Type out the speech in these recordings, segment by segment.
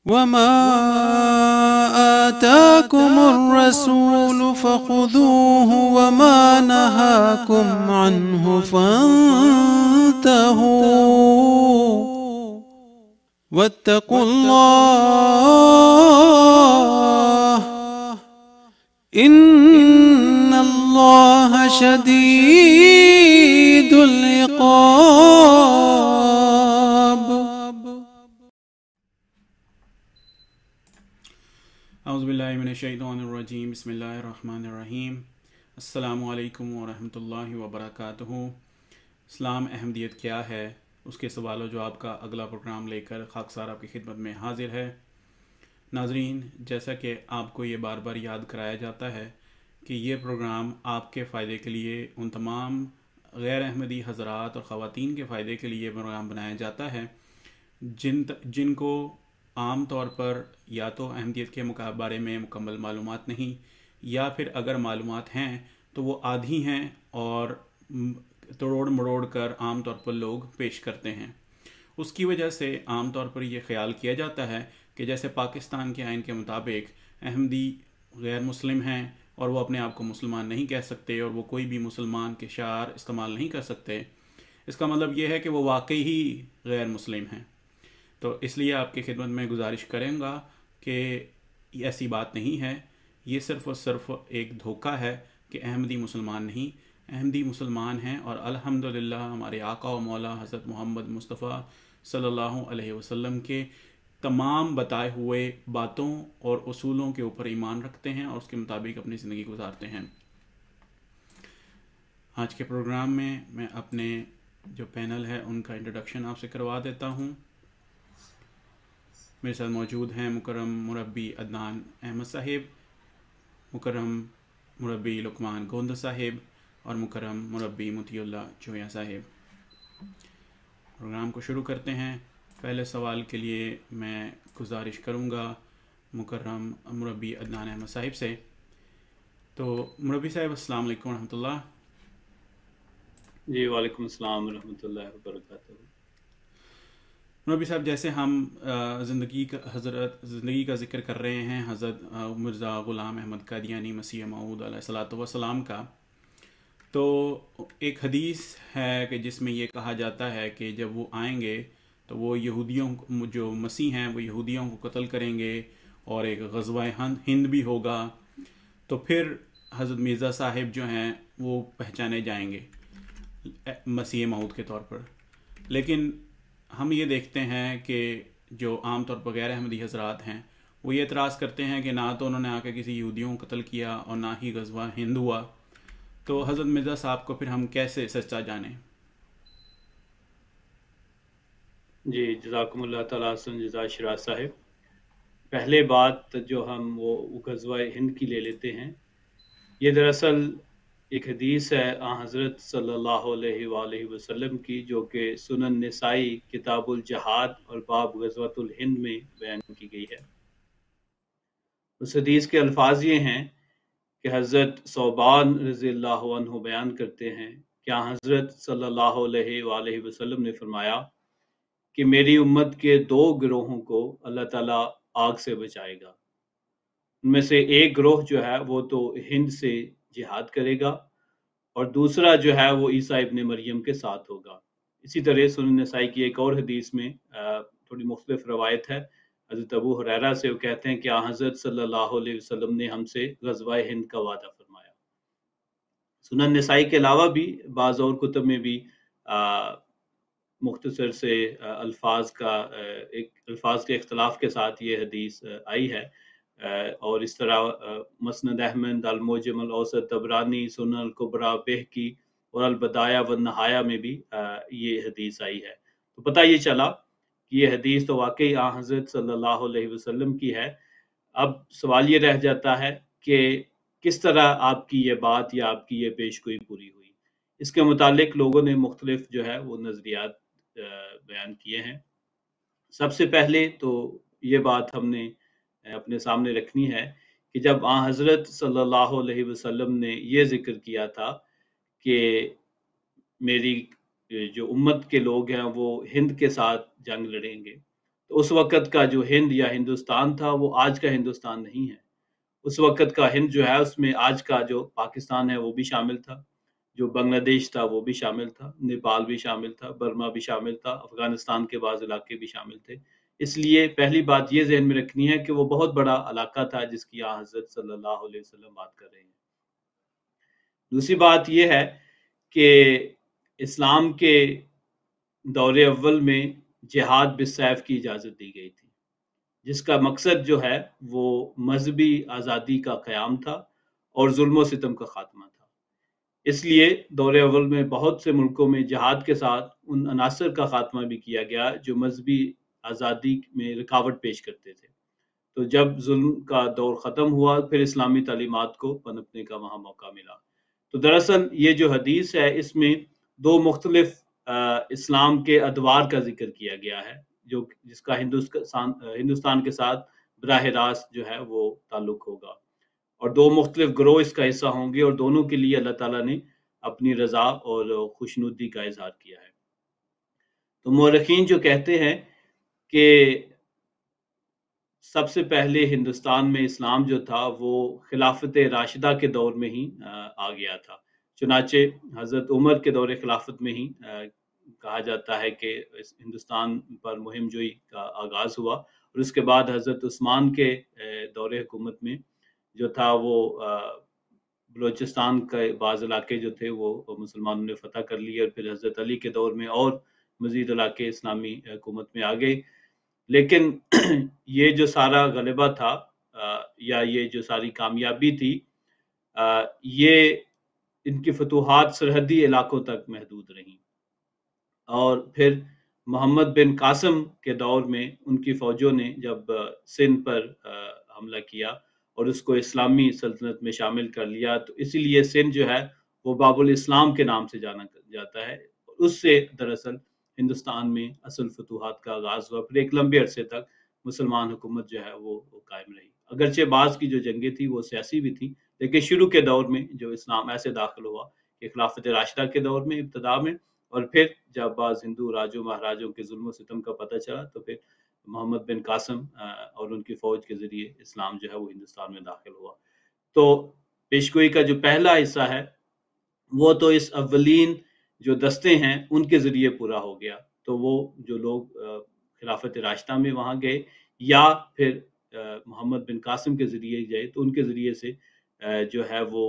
وما آتاكم الرسول فخذوه وما نهاكم عنه فانتهوا واتقوا الله إن الله شديد العقاب. اعوذ باللہ من الشیطان الرجیم بسم اللہ الرحمن الرحیم. السلام علیکم ورحمۃ اللہ وبرکاتہ. اسلام احمدیت کیا ہے، اس کے سوال و جواب کا اگلا پروگرام لے کر خاکسار آپ کی خدمت میں حاضر ہے. ناظرین، جیسا کہ آپ کو یہ بار بار یاد کرایا جاتا ہے کہ یہ پروگرام آپ کے فائدے کے لیے، ان تمام غیر احمدی حضرات اور خواتین کے فائدے کے لیے پروگرام بنایا جاتا ہے جن کو عام طور پر یا تو احمدیت کے بارے میں مکمل معلومات نہیں، یا پھر اگر معلومات ہیں تو وہ آدھی ہیں اور توڑ مڑوڑ کر عام طور پر لوگ پیش کرتے ہیں. اس کی وجہ سے عام طور پر یہ خیال کیا جاتا ہے کہ جیسے پاکستان کے آئین کے مطابق احمدی غیر مسلم ہیں اور وہ اپنے آپ کو مسلمان نہیں کہہ سکتے اور وہ کوئی بھی مسلمان کے شعار استعمال نہیں کر سکتے. اس کا مطلب یہ ہے کہ وہ واقعی ہی غیر مسلم ہیں. تو اس لیے آپ کی خدمت میں گزارش کروں گا کہ ایسی بات نہیں ہے. یہ صرف اور صرف ایک دھوکہ ہے کہ احمدی مسلمان نہیں. احمدی مسلمان ہیں اور الحمدللہ ہمارے آقا و مولا حضرت محمد مصطفیٰ صلی اللہ علیہ وسلم کے تمام بتائے ہوئے باتوں اور اصولوں کے اوپر ایمان رکھتے ہیں اور اس کے مطابق اپنی زندگی گزارتے ہیں. آج کے پروگرام میں میں اپنے جو پینل ہے ان کا انٹروڈکشن آپ سے کروا دیتا ہوں. میرے ساتھ موجود ہیں مکرم مربی عدنان احمد صاحب، مکرم مربی لقمان گوند صاحب اور مکرم مربی مطیع اللہ چویا صاحب. پروگرام کو شروع کرتے ہیں. پہلے سوال کے لیے میں گزارش کروں گا مکرم مربی عدنان احمد صاحب سے. تو مربی صاحب السلام علیکم ورحمۃ اللہ. جی وعلیکم السلام ورحمۃ اللہ وبرکاتہ. مربی صاحب، جیسے ہم زندگی کا ذکر کر رہے ہیں حضرت مرزا غلام احمد قادیانی مسیح موعود علیہ الصلوۃ والسلام کا، تو ایک حدیث ہے کہ جس میں یہ کہا جاتا ہے کہ جب وہ آئیں گے تو وہ یہودیوں جو مسیح ہیں وہ یہودیوں کو قتل کریں گے اور ایک غزوہ ہند بھی ہوگا. تو پھر حضرت مرزا صاحب جو ہیں وہ پہچانے جائیں گے مسیح موعود کے طور پر. لیکن ہم یہ دیکھتے ہیں کہ جو عام طور پر غیر احمدی حضرات ہیں وہ یہ اعتراض کرتے ہیں کہ نہ تو انہوں نے آ کے کسی یہودیوں کو قتل کیا اور نہ ہی غزوہ ہند ہوا. تو حضرت مرزا صاحب کو پھر ہم کیسے سچا جانیں؟ جی جزاکم اللہ تعالیٰ حسن جزا شراز صاحب. پہلے بات جو ہم وہ غزوہ ہند کی لے لیتے ہیں. یہ دراصل ایک حدیث ہے حضرت صلی اللہ علیہ وآلہ وسلم کی، جو کہ سنن نسائی کتاب الجہاد اور باب غزوۃ الہند میں بیان کی گئی ہے. اس حدیث کے الفاظ یہ ہیں کہ حضرت ثوبان رضی اللہ عنہ بیان کرتے ہیں کہ حضرت صلی اللہ علیہ وآلہ وسلم نے فرمایا کہ میری امت کے 2 گروہوں کو اللہ تعالیٰ آگ سے بچائے گا. ان میں سے ایک گروہ جو ہے وہ تو ہند سے جہاد کرے گا اور دوسرا جو ہے وہ عیسیٰ ابن مریم کے ساتھ ہوگا. اسی طرح سنن نسائی کی ایک اور حدیث میں تھوڑی مختلف روایت ہے حضرت ابو ہریرہ سے. وہ کہتے ہیں کہ حضرت صلی اللہ علیہ وسلم نے ہم سے غزوہ ہند کا وعدہ فرمایا. سنن نسائی کے علاوہ بھی بعض اور کتب میں بھی مختصر سے الفاظ کے اختلاف کے ساتھ یہ حدیث آئی ہے. اور اس طرح مسند احمد، المعجم الاوسط، طبرانی، سنن الکبریٰ، بہقی اور البدایہ والنہایہ میں بھی یہ حدیث آئی ہے. تو پتہ یہ چلا کہ یہ حدیث تو واقعی حضرت صلی اللہ علیہ وسلم کی ہے. اب سوال یہ رہ جاتا ہے کہ کس طرح آپ کی یہ بات یا آپ کی یہ پیشگوئی پوری ہوئی. اس کے متعلق لوگوں نے مختلف جو ہے وہ نظریات بیان کیے ہیں. سب سے پہلے تو یہ بات ہم نے اپنے سامنے رکھنی ہے کہ جب حضرت صلی اللہ علیہ وسلم نے یہ ذکر کیا تھا کہ میری جو امت کے لوگ ہیں وہ ہند کے ساتھ جنگ لڑیں گے، تو اس وقت کا جو ہند یا ہندوستان تھا وہ آج کا ہندوستان نہیں ہے. اس وقت کا ہند جو ہے اس میں آج کا جو پاکستان ہے وہ بھی شامل تھا، جو بنگلہ دیش تھا وہ بھی شامل تھا، نیپال بھی شامل تھا، برما بھی شامل تھا، افغانستان کے بعض علاقے بھی شامل تھے. اس لیے پہلی بات یہ ذہن میں رکھنی ہے کہ وہ بہت بڑا علاقہ تھا جس کی یہاں حضرت صلی اللہ علیہ وسلم بات کر رہے ہیں. دوسری بات یہ ہے کہ اسلام کے دور اول میں جہاد بالسیف کی اجازت دی گئی تھی، جس کا مقصد جو ہے وہ مذہبی آزادی کا قیام تھا اور ظلم و ستم کا خاتمہ تھا. اس لیے دور اول میں بہت سے ملکوں میں جہاد کے ساتھ ان عناصر کا خاتمہ بھی کیا گیا جو مذہبی آزادی میں رکاوٹ پیش کرتے تھے. تو جب ظلم کا دور ختم ہوا پھر اسلامی تعلیمات کو پنپنے کا وہاں موقع ملا. تو دراصل یہ جو حدیث ہے اس میں دو مختلف اسلام کے ادوار کا ذکر کیا گیا ہے، جس کا ہندوستان کے ساتھ براہ راست جو ہے وہ تعلق ہوگا، اور دو مختلف گروہ اس کا حصہ ہوں گے، اور دونوں کے لیے اللہ تعالیٰ نے اپنی رضا اور خوشنودی کا اظہار کیا ہے. تو مورخین جو کہتے ہیں کہ سب سے پہلے ہندوستان میں اسلام جو تھا وہ خلافت راشدہ کے دور میں ہی آ گیا تھا. چنانچہ حضرت عمر کے دور خلافت میں ہی کہا جاتا ہے کہ ہندوستان پر مہم جوئی کا آغاز ہوا، اور اس کے بعد حضرت عثمان کے دور حکومت میں جو تھا وہ بلوچستان کے بعض علاقے جو تھے وہ مسلمانوں نے فتح کر لیے، اور پھر حضرت علی کے دور میں اور مزید علاقے اسلامی حکومت میں آ گئے. لیکن یہ جو سارا غلبہ تھا یا یہ جو ساری کامیابی تھی، یہ ان کی فتوحات سرحدی علاقوں تک محدود رہیں، اور پھر محمد بن قاسم کے دور میں ان کی فوجوں نے جب سندھ پر حملہ کیا اور اس کو اسلامی سلطنت میں شامل کر لیا، تو اسی لیے سندھ جو ہے وہ باب الاسلام کے نام سے جانا جاتا ہے. اس سے دراصل ہندوستان میں اصل فتوحات کا آغاز ہوا. پھر ایک لمبے عرصے تک مسلمان حکومت جو ہے وہ قائم رہی. اگرچہ بعض کی جو جنگیں تھیں وہ سیاسی بھی تھیں، لیکن شروع کے دور میں جو اسلام ایسے داخل ہوا کہ خلافت راشدہ کے دور میں ابتدا میں، اور پھر جب بعض ہندو راجوں مہاراجوں کے ظلم و ستم کا پتہ چلا تو پھر محمد بن قاسم اور ان کی فوج کے ذریعے اسلام جو ہے وہ ہندوستان میں داخل ہوا. تو پیشگوئی کا جو پہلا حصہ ہے وہ تو اس اولین جو دستے ہیں ان کے ذریعے پورا ہو گیا. تو وہ جو لوگ خلافت راشدہ میں وہاں گئے یا پھر محمد بن قاسم کے ذریعے گئے تو ان کے ذریعے سے جو ہے وہ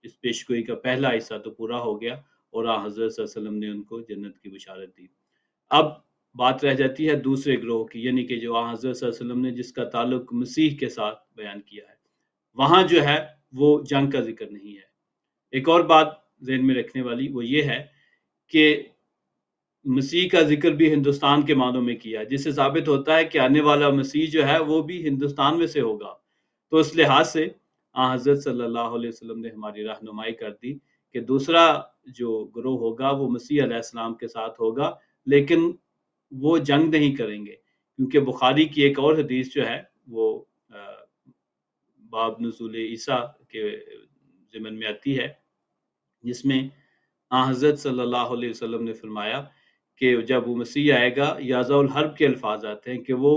اس پیشگوئی کا پہلا حصہ تو پورا ہو گیا، اور حضرت صلی اللہ علیہ وسلم نے ان کو جنت کی بشارت دی. اب بات رہ جاتی ہے دوسرے گروہ کی، یعنی کہ جو حضرت صلی اللہ علیہ وسلم نے جس کا تعلق مسیح کے ساتھ بیان کیا ہے، وہاں جو ہے وہ جنگ کا ذکر نہیں ہے. ایک اور بات ذہن میں رکھنے والی وہ یہ ہے کہ مسیح کا ذکر بھی ہندوستان کے معنوں میں کیا، جس سے ثابت ہوتا ہے کہ آنے والا مسیح جو ہے وہ بھی ہندوستان میں سے ہوگا. تو اس لحاظ سے حضرت صلی اللہ علیہ وسلم نے ہماری رہنمائی کر دی کہ دوسرا جو گروہ ہوگا وہ مسیح علیہ السلام کے ساتھ ہوگا، لیکن وہ جنگ نہیں کریں گے، کیونکہ بخاری کی ایک اور حدیث جو ہے وہ باب نزول عیسیٰ کے ضمن میں آتی ہے، جس میں حضرت صلی اللہ علیہ وسلم نے فرمایا کہ جب وہ مسیح آئے گا، یازع الحرب کے الفاظ آتے ہیں کہ وہ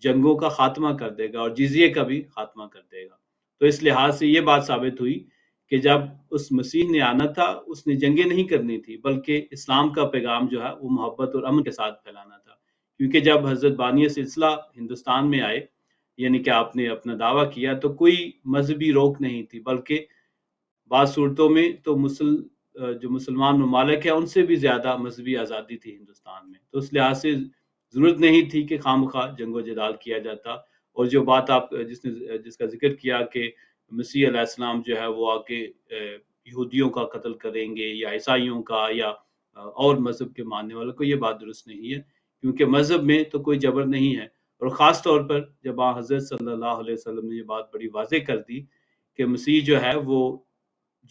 جنگوں کا خاتمہ کر دے گا اور جزیے کا بھی خاتمہ کر دے گا. تو اس لحاظ سے یہ بات ثابت ہوئی کہ جب اس مسیح نے آنا تھا اس نے جنگیں نہیں کرنی تھی، بلکہ اسلام کا پیغام جو ہے وہ محبت اور امن کے ساتھ پھیلانا تھا. کیونکہ جب حضرت بانی سلسلہ ہندوستان میں آئے، یعنی کہ آپ نے اپنا دعویٰ کیا، تو کوئی مذہبی روک نہیں تھی، بلکہ بعض صورتوں میں تو جو مسلمان ممالک ہیں ان سے بھی زیادہ مذہبی آزادی تھی ہندوستان میں. تو اس لحاظ سے ضرورت نہیں تھی کہ خواہ مخواہ جنگ و جدال کیا جاتا. اور جو بات آپ جس کا ذکر کیا کہ مسیح علیہ السلام جو ہے وہ آ کے یہودیوں کا قتل کریں گے یا عیسائیوں کا یا اور مذہب کے ماننے والوں کو، یہ بات درست نہیں ہے، کیونکہ مذہب میں تو کوئی جبر نہیں ہے. اور خاص طور پر جب حضرت صلی اللہ علیہ وسلم نے یہ بات بڑی واضح کر دی کہ مسیح جو ہے وہ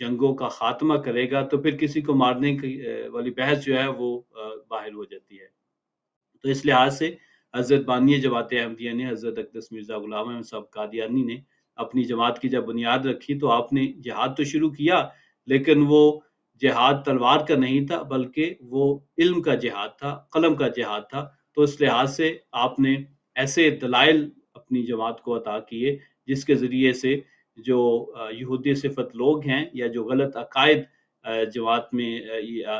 جنگوں کا خاتمہ کرے گا، تو پھر کسی کو مارنے کی والی بحث جو ہے وہ باہر ہو جاتی ہے. تو اس لحاظ سے حضرت بانی جماعت احمدیہ نے، حضرت اقدس مرزا غلام احمد صاحب قادیانی نے اپنی جماعت کی جب بنیاد رکھی تو آپ نے جہاد تو شروع کیا، لیکن وہ جہاد تلوار کا نہیں تھا، بلکہ وہ علم کا جہاد تھا، قلم کا جہاد تھا. تو اس لحاظ سے آپ نے ایسے دلائل اپنی جماعت کو عطا کیے جس کے ذریعے سے جو یہودی صفت لوگ ہیں یا جو غلط عقائد جماعت میں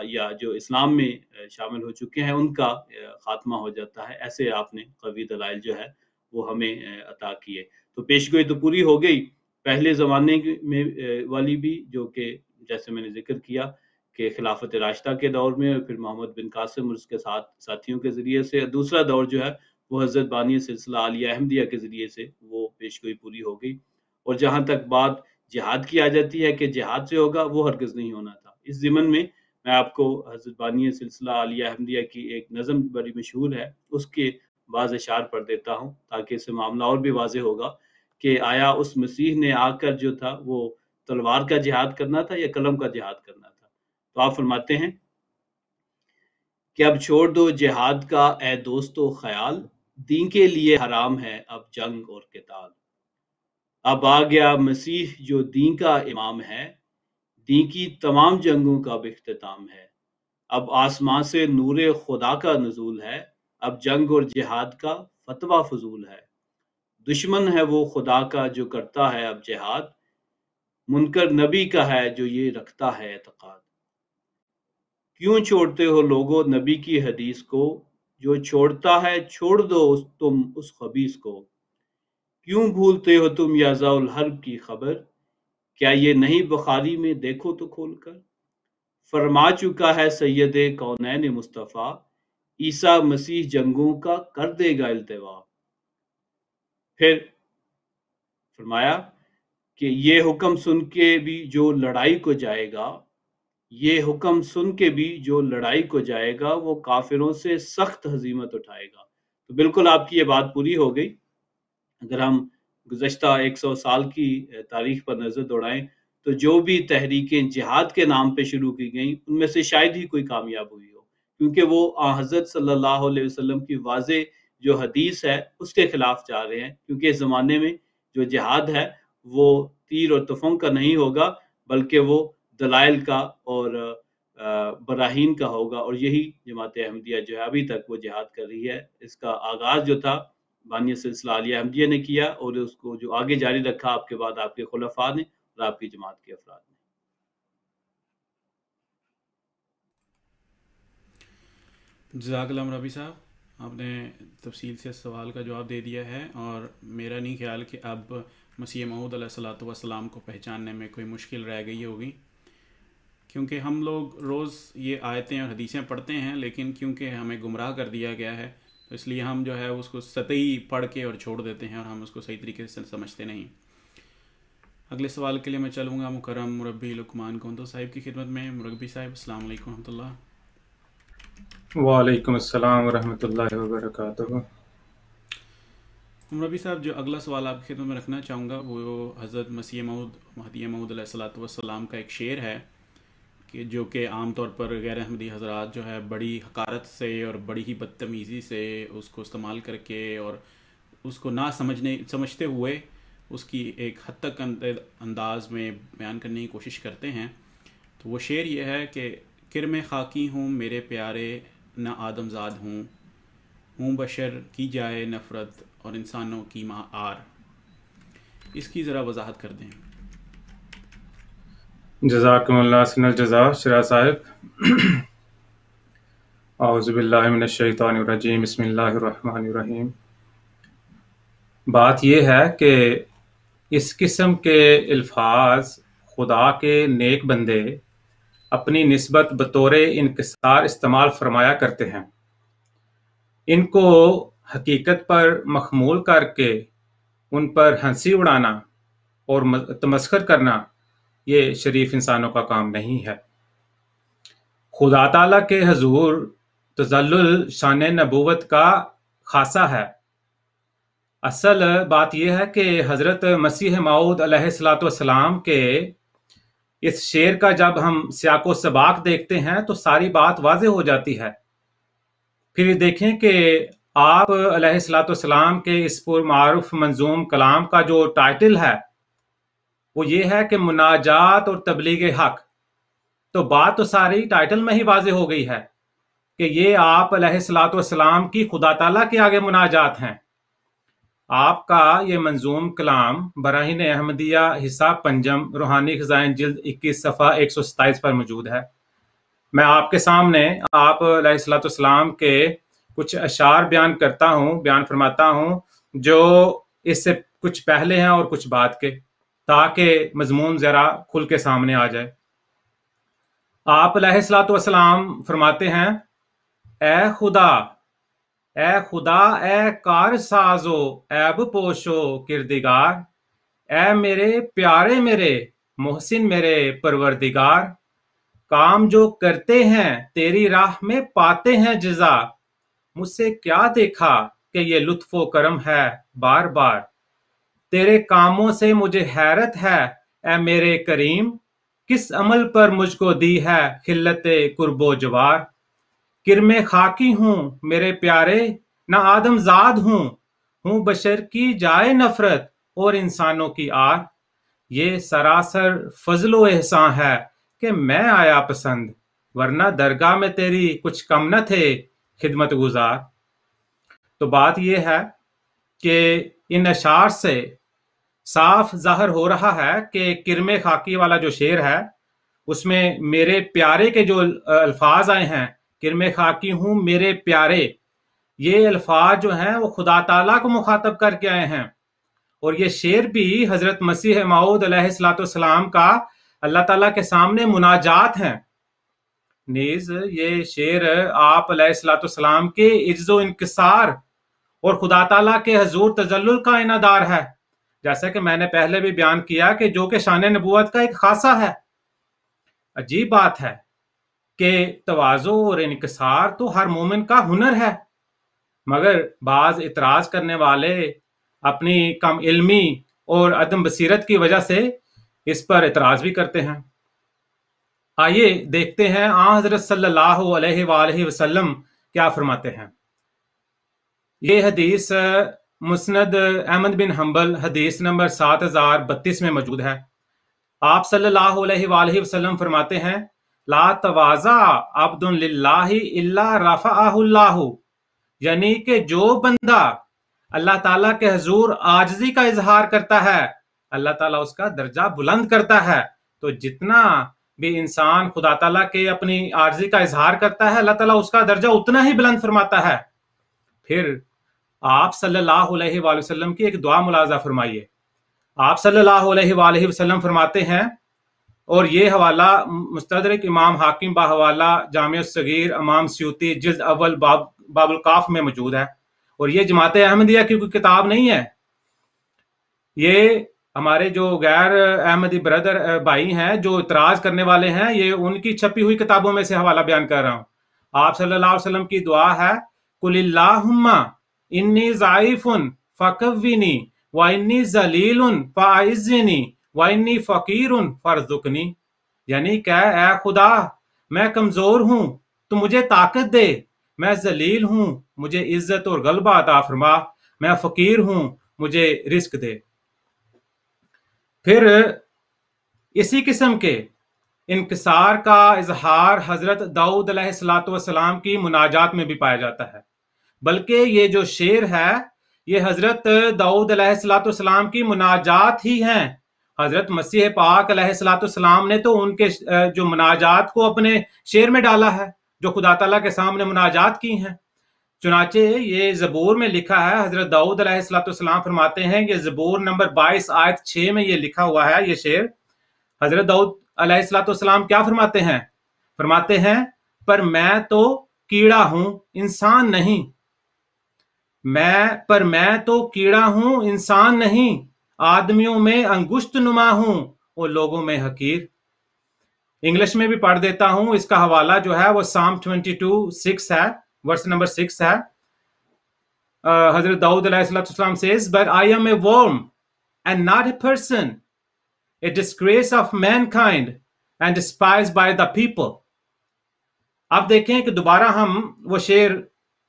یا جو اسلام میں شامل ہو چکے ہیں ان کا خاتمہ ہو جاتا ہے. ایسے آپ نے قوی دلائل جو ہے وہ ہمیں عطا کیے. تو پیشگوئی تو پوری ہو گئی. پہلے زمانے میں والی بھی جو کہ جیسے میں نے ذکر کیا کہ خلافت راشدہ کے دور میں اور پھر محمد بن قاسم اور اس کے ساتھیوں کے ذریعے سے. دوسرا دور جو ہے وہ حضرت بانی سلسلہ عالیہ احمدیہ کے ذریعے سے وہ پیشگوئی پوری ہو گئی. اور جہاں تک بات جہاد کی آ جاتی ہے کہ جہاد سے ہوگا، وہ ہرگز نہیں ہونا تھا. اس ضمن میں آپ کو حضرت بانی سلسلہ عالیہ احمدیہ کی ایک نظم بڑی مشہور ہے، اس کے بعض اشعار پڑھ دیتا ہوں تاکہ اس سے معاملہ اور بھی واضح ہوگا کہ آیا اس مسیح نے آ کر جو تھا وہ تلوار کا جہاد کرنا تھا یا قلم کا جہاد کرنا تھا. تو آپ فرماتے ہیں کہ اب چھوڑ دو جہاد کا اے دوستو خیال، دین کے لیے حرام ہے اب جنگ اور قتال. اب آ گیا مسیح جو دین کا امام ہے، دین کی تمام جنگوں کا اختتام ہے. اب آسمان سے نور خدا کا نزول ہے، اب جنگ اور جہاد کا فتویٰ فضول ہے. دشمن ہے وہ خدا کا جو کرتا ہے اب جہاد، منکر نبی کا ہے جو یہ رکھتا ہے اعتقاد. کیوں چھوڑتے ہو لوگو نبی کی حدیث کو، جو چھوڑتا ہے چھوڑ دو تم اس خبیث کو. کیوں بھولتے ہو تم یا ذا الحرب کی خبر، کیا یہ نہیں بخاری میں دیکھو تو کھول کر. فرما چکا ہے سید کونین مصطفیٰ، عیسیٰ مسیح جنگوں کا کر دے گا التوا. پھر فرمایا کہ یہ حکم سن کے بھی جو لڑائی کو جائے گا، یہ حکم سن کے بھی جو لڑائی کو جائے گا، وہ کافروں سے سخت ہزیمت اٹھائے گا. تو بالکل آپ کی یہ بات پوری ہو گئی. اگر ہم گزشتہ 100 سال کی تاریخ پر نظر دوڑائیں تو جو بھی تحریکیں جہاد کے نام پہ شروع کی گئیں ان میں سے شاید ہی کوئی کامیاب ہوئی ہو، کیونکہ وہ حضرت صلی اللہ علیہ وسلم کی واضح جو حدیث ہے اس کے خلاف جا رہے ہیں. کیونکہ اس زمانے میں جو جہاد ہے وہ تیر اور تفنگ کا نہیں ہوگا، بلکہ وہ دلائل کا اور براہین کا ہوگا. اور یہی جماعت احمدیہ جو ہے ابھی تک وہ جہاد کر رہی ہے. اس کا آغاز جو تھا بانی سلسلہ عالیہ احمدیہ نے کیا اور اس کو جو آگے جاری رکھا آپ کے بعد آپ کے خلفاء نے اور آپ کی جماعت کے افراد نے. جزاک اللہ ربی صاحب، آپ نے تفصیل سے سوال کا جواب دے دیا ہے، اور میرا نہیں خیال کہ اب مسیح موعود علیہ الصلوۃ والسلام کو پہچاننے میں کوئی مشکل رہ گئی ہوگی، کیونکہ ہم لوگ روز یہ آیتیں اور حدیثیں پڑھتے ہیں، لیکن کیونکہ ہمیں گمراہ کر دیا گیا ہے تو اس لیے ہم جو ہے اس کو سطحی پڑھ کے اور چھوڑ دیتے ہیں اور ہم اس کو صحیح طریقے سے سمجھتے نہیں. اگلے سوال کے لیے میں چلوں گا مکرم مربی لقمان گوندو صاحب کی خدمت میں. مربی صاحب السلام علیکم ورحمۃ اللہ. وعلیکم السلام ورحمۃ اللہ وبرکاتہ. مربی صاحب، جو اگلا سوال آپ کی خدمت میں رکھنا چاہوں گا وہ حضرت مسیح موعود مہدی موعود علیہ الصلوۃ والسلام کا ایک شعر ہے کہ جو کہ عام طور پر غیر احمدی حضرات جو ہے بڑی حقارت سے اور بڑی ہی بدتمیزی سے اس کو استعمال کر کے اور اس کو نہ سمجھتے ہوئے اس کی ایک حد تک انداز میں بیان کرنے کی کوشش کرتے ہیں. تو وہ شعر یہ ہے کہ کرم خاکی ہوں میرے پیارے، نہ آدم زاد ہوں بشر کی جائے نفرت اور انسانوں کی ماں آر. اس کی ذرا وضاحت کر دیں. جزاکم اللہ حسن الجزا شرا صاحب. اعوذ باللہ من الشیطان الرجیم، بسم اللہ الرحمن الرحیم. بات یہ ہے کہ اس قسم کے الفاظ خدا کے نیک بندے اپنی نسبت بطور انکسار استعمال فرمایا کرتے ہیں. ان کو حقیقت پر مخمول کر کے ان پر ہنسی اڑانا اور تمسخر کرنا یہ شریف انسانوں کا کام نہیں ہے. خدا تعالیٰ کے حضور تذلل شان نبوت کا خاصہ ہے. اصل بات یہ ہے کہ حضرت مسیح موعود علیہ الصلوۃ والسلام کے اس شعر کا جب ہم سیاق و سباق دیکھتے ہیں تو ساری بات واضح ہو جاتی ہے. پھر دیکھیں کہ آپ علیہ الصلوۃ والسلام کے اس پرمعروف منظوم کلام کا جو ٹائٹل ہے وہ یہ ہے کہ مناجات اور تبلیغ حق. تو بات تو ساری ٹائٹل میں ہی واضح ہو گئی ہے کہ یہ آپ علیہ الصلوۃ والسلام کی خدا تعالیٰ کے آگے مناجات ہیں۔ آپ کا یہ منظوم کلام براہین احمدیہ حصہ پنجم روحانی خزائن جلد 21 صفحہ 127 پر موجود ہے۔ میں آپ کے سامنے آپ علیہ الصلوۃ والسلام کے کچھ اشعار بیان فرماتا ہوں جو اس سے کچھ پہلے ہیں اور کچھ بعد کے، تاکہ مضمون ذرا کھل کے سامنے آ جائے۔ آپ علیہ الصلوۃ والسلام فرماتے ہیں، اے خدا اے کار سازو عیب پوشو کردگار، اے میرے پیارے میرے محسن میرے پروردگار، کام جو کرتے ہیں تیری راہ میں پاتے ہیں جزا، مجھ سے کیا دیکھا کہ یہ لطف و کرم ہے بار بار، تیرے کاموں سے مجھے حیرت ہے اے میرے کریم، کس عمل پر مجھ کو دی ہے خلت قرب و جوار، کرم خاکی ہوں میرے پیارے نہ آدم زاد ہوں بشر کی جائے نفرت اور انسانوں کی آر، یہ سراسر فضل و احسان ہے کہ میں آیا پسند، ورنہ درگاہ میں تیری کچھ کم نہ تھے خدمت گزار۔ تو بات یہ ہے کہ ان اشعار سے صاف ظاہر ہو رہا ہے کہ کرم خاکی والا جو شعر ہے اس میں میرے پیارے کے جو الفاظ آئے ہیں، کرم خاکی ہوں میرے پیارے، یہ الفاظ جو ہیں وہ خدا تعالیٰ کو مخاطب کر کے آئے ہیں، اور یہ شعر بھی حضرت مسیح موعود علیہ الصلوۃ والسلام کا اللہ تعالیٰ کے سامنے مناجات ہیں۔ نیز یہ شعر آپ علیہ الصلوۃ والسلام کے عجز و انکسار اور خدا تعالیٰ کے حضور تجلل کا انعدار ہے، جیسا کہ میں نے پہلے بھی بیان کیا کہ جو کہ شان نبوت کا ایک خاصہ ہے۔ عجیب بات ہے کہ تواضع اور انکسار تو ہر مومن کا ہنر ہے، مگر بعض اعتراض کرنے والے اپنی کم علمی اور عدم بصیرت کی وجہ سے اس پر اعتراض بھی کرتے ہیں۔ آئیے دیکھتے ہیں حضرت صلی اللہ علیہ وآلہ وسلم کیا فرماتے ہیں۔ یہ حدیث مسند احمد بن حنبل حدیث نمبر 7032 میں موجود ہے۔ آپ صلی اللہ علیہ وآلہ وسلم فرماتے ہیں، لا تواضع عبد للہ الا رفعہ اللہ، یعنی کہ جو بندہ اللہ تعالیٰ کے حضور عاجزی کا اظہار کرتا ہے اللہ تعالیٰ اس کا درجہ بلند کرتا ہے۔ تو جتنا بھی انسان خدا تعالیٰ کے اپنی عاجزی کا اظہار کرتا ہے اللہ تعالیٰ اس کا درجہ اتنا ہی بلند فرماتا ہے۔ پھر آپ صلی اللہ علیہ وآلہ وسلم کی ایک دعا ملاحظہ فرمائیے۔ آپ صلی اللہ علیہ وآلہ وسلم فرماتے ہیں، اور یہ حوالہ مستدرک امام حاکم بحوالہ جامع الصغیر امام سیوطی جلد اول باب الکاف میں موجود ہے، اور یہ جماعت احمدیہ کی کوئی کتاب نہیں ہے، یہ ہمارے جو غیر احمدی برادر بھائی ہیں جو اعتراض کرنے والے ہیں، یہ ان کی چھپی ہوئی کتابوں میں سے حوالہ بیان کر رہا ہوں۔ آپ صلی اللہ علیہ وسلم کی دعا ہے، قل اللہم انی ضعیف فقوینی وانی ذلیل فاعزنی وانی فقیر فارزقنی، یعنی کہ اے خدا میں کمزور ہوں تو مجھے طاقت دے، میں ذلیل ہوں مجھے عزت اور غلبہ عطا فرما، میں فقیر ہوں مجھے رزق دے۔ پھر اسی قسم کے انکسار کا اظہار حضرت داؤد علیہ الصلوۃ والسلام کی مناجات میں بھی پایا جاتا ہے، بلکہ یہ جو شعر ہے یہ حضرت داؤد علیہ الصلوۃ والسلام کی مناجات ہی ہیں۔ حضرت مسیح پاک علیہ الصلوۃ والسلام نے تو ان کے جو مناجات کو اپنے شعر میں ڈالا ہے، جو خدا تعالیٰ کے سامنے مناجات کی ہیں۔ چنانچہ یہ زبور میں لکھا ہے، حضرت داؤد علیہ الصلوۃ والسلام فرماتے ہیں، یہ زبور نمبر 22 آیت 6 میں یہ لکھا ہوا ہے یہ شعر۔ حضرت داؤد علیہ الصلوۃ والسلام کیا فرماتے ہیں؟ فرماتے ہیں، پر میں تو کیڑا ہوں انسان نہیں، میں تو کیڑا ہوں انسان نہیں، آدمیوں میں انگشت نما ہوں اور لوگوں میں حقیر۔ انگلش میں بھی پڑھ دیتا ہوں، اس کا حوالہ جو ہے وہ سام 22:6 ہے، ورس نمبر 6 ہے۔ حضرت داؤد علیہ السلام says, but I am a worm and not a person, a disgrace of mankind and despised by the people۔ اب دیکھیں کہ دوبارہ ہم وہ شعر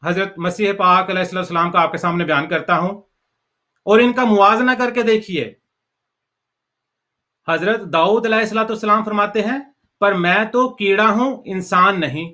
حضرت مسیح پاک علیہ السلام کا آپ کے سامنے بیان کرتا ہوں، اور ان کا موازنہ کر کے دیکھیے۔ حضرت داؤد علیہ السلام فرماتے ہیں، پر میں تو کیڑا ہوں انسان نہیں،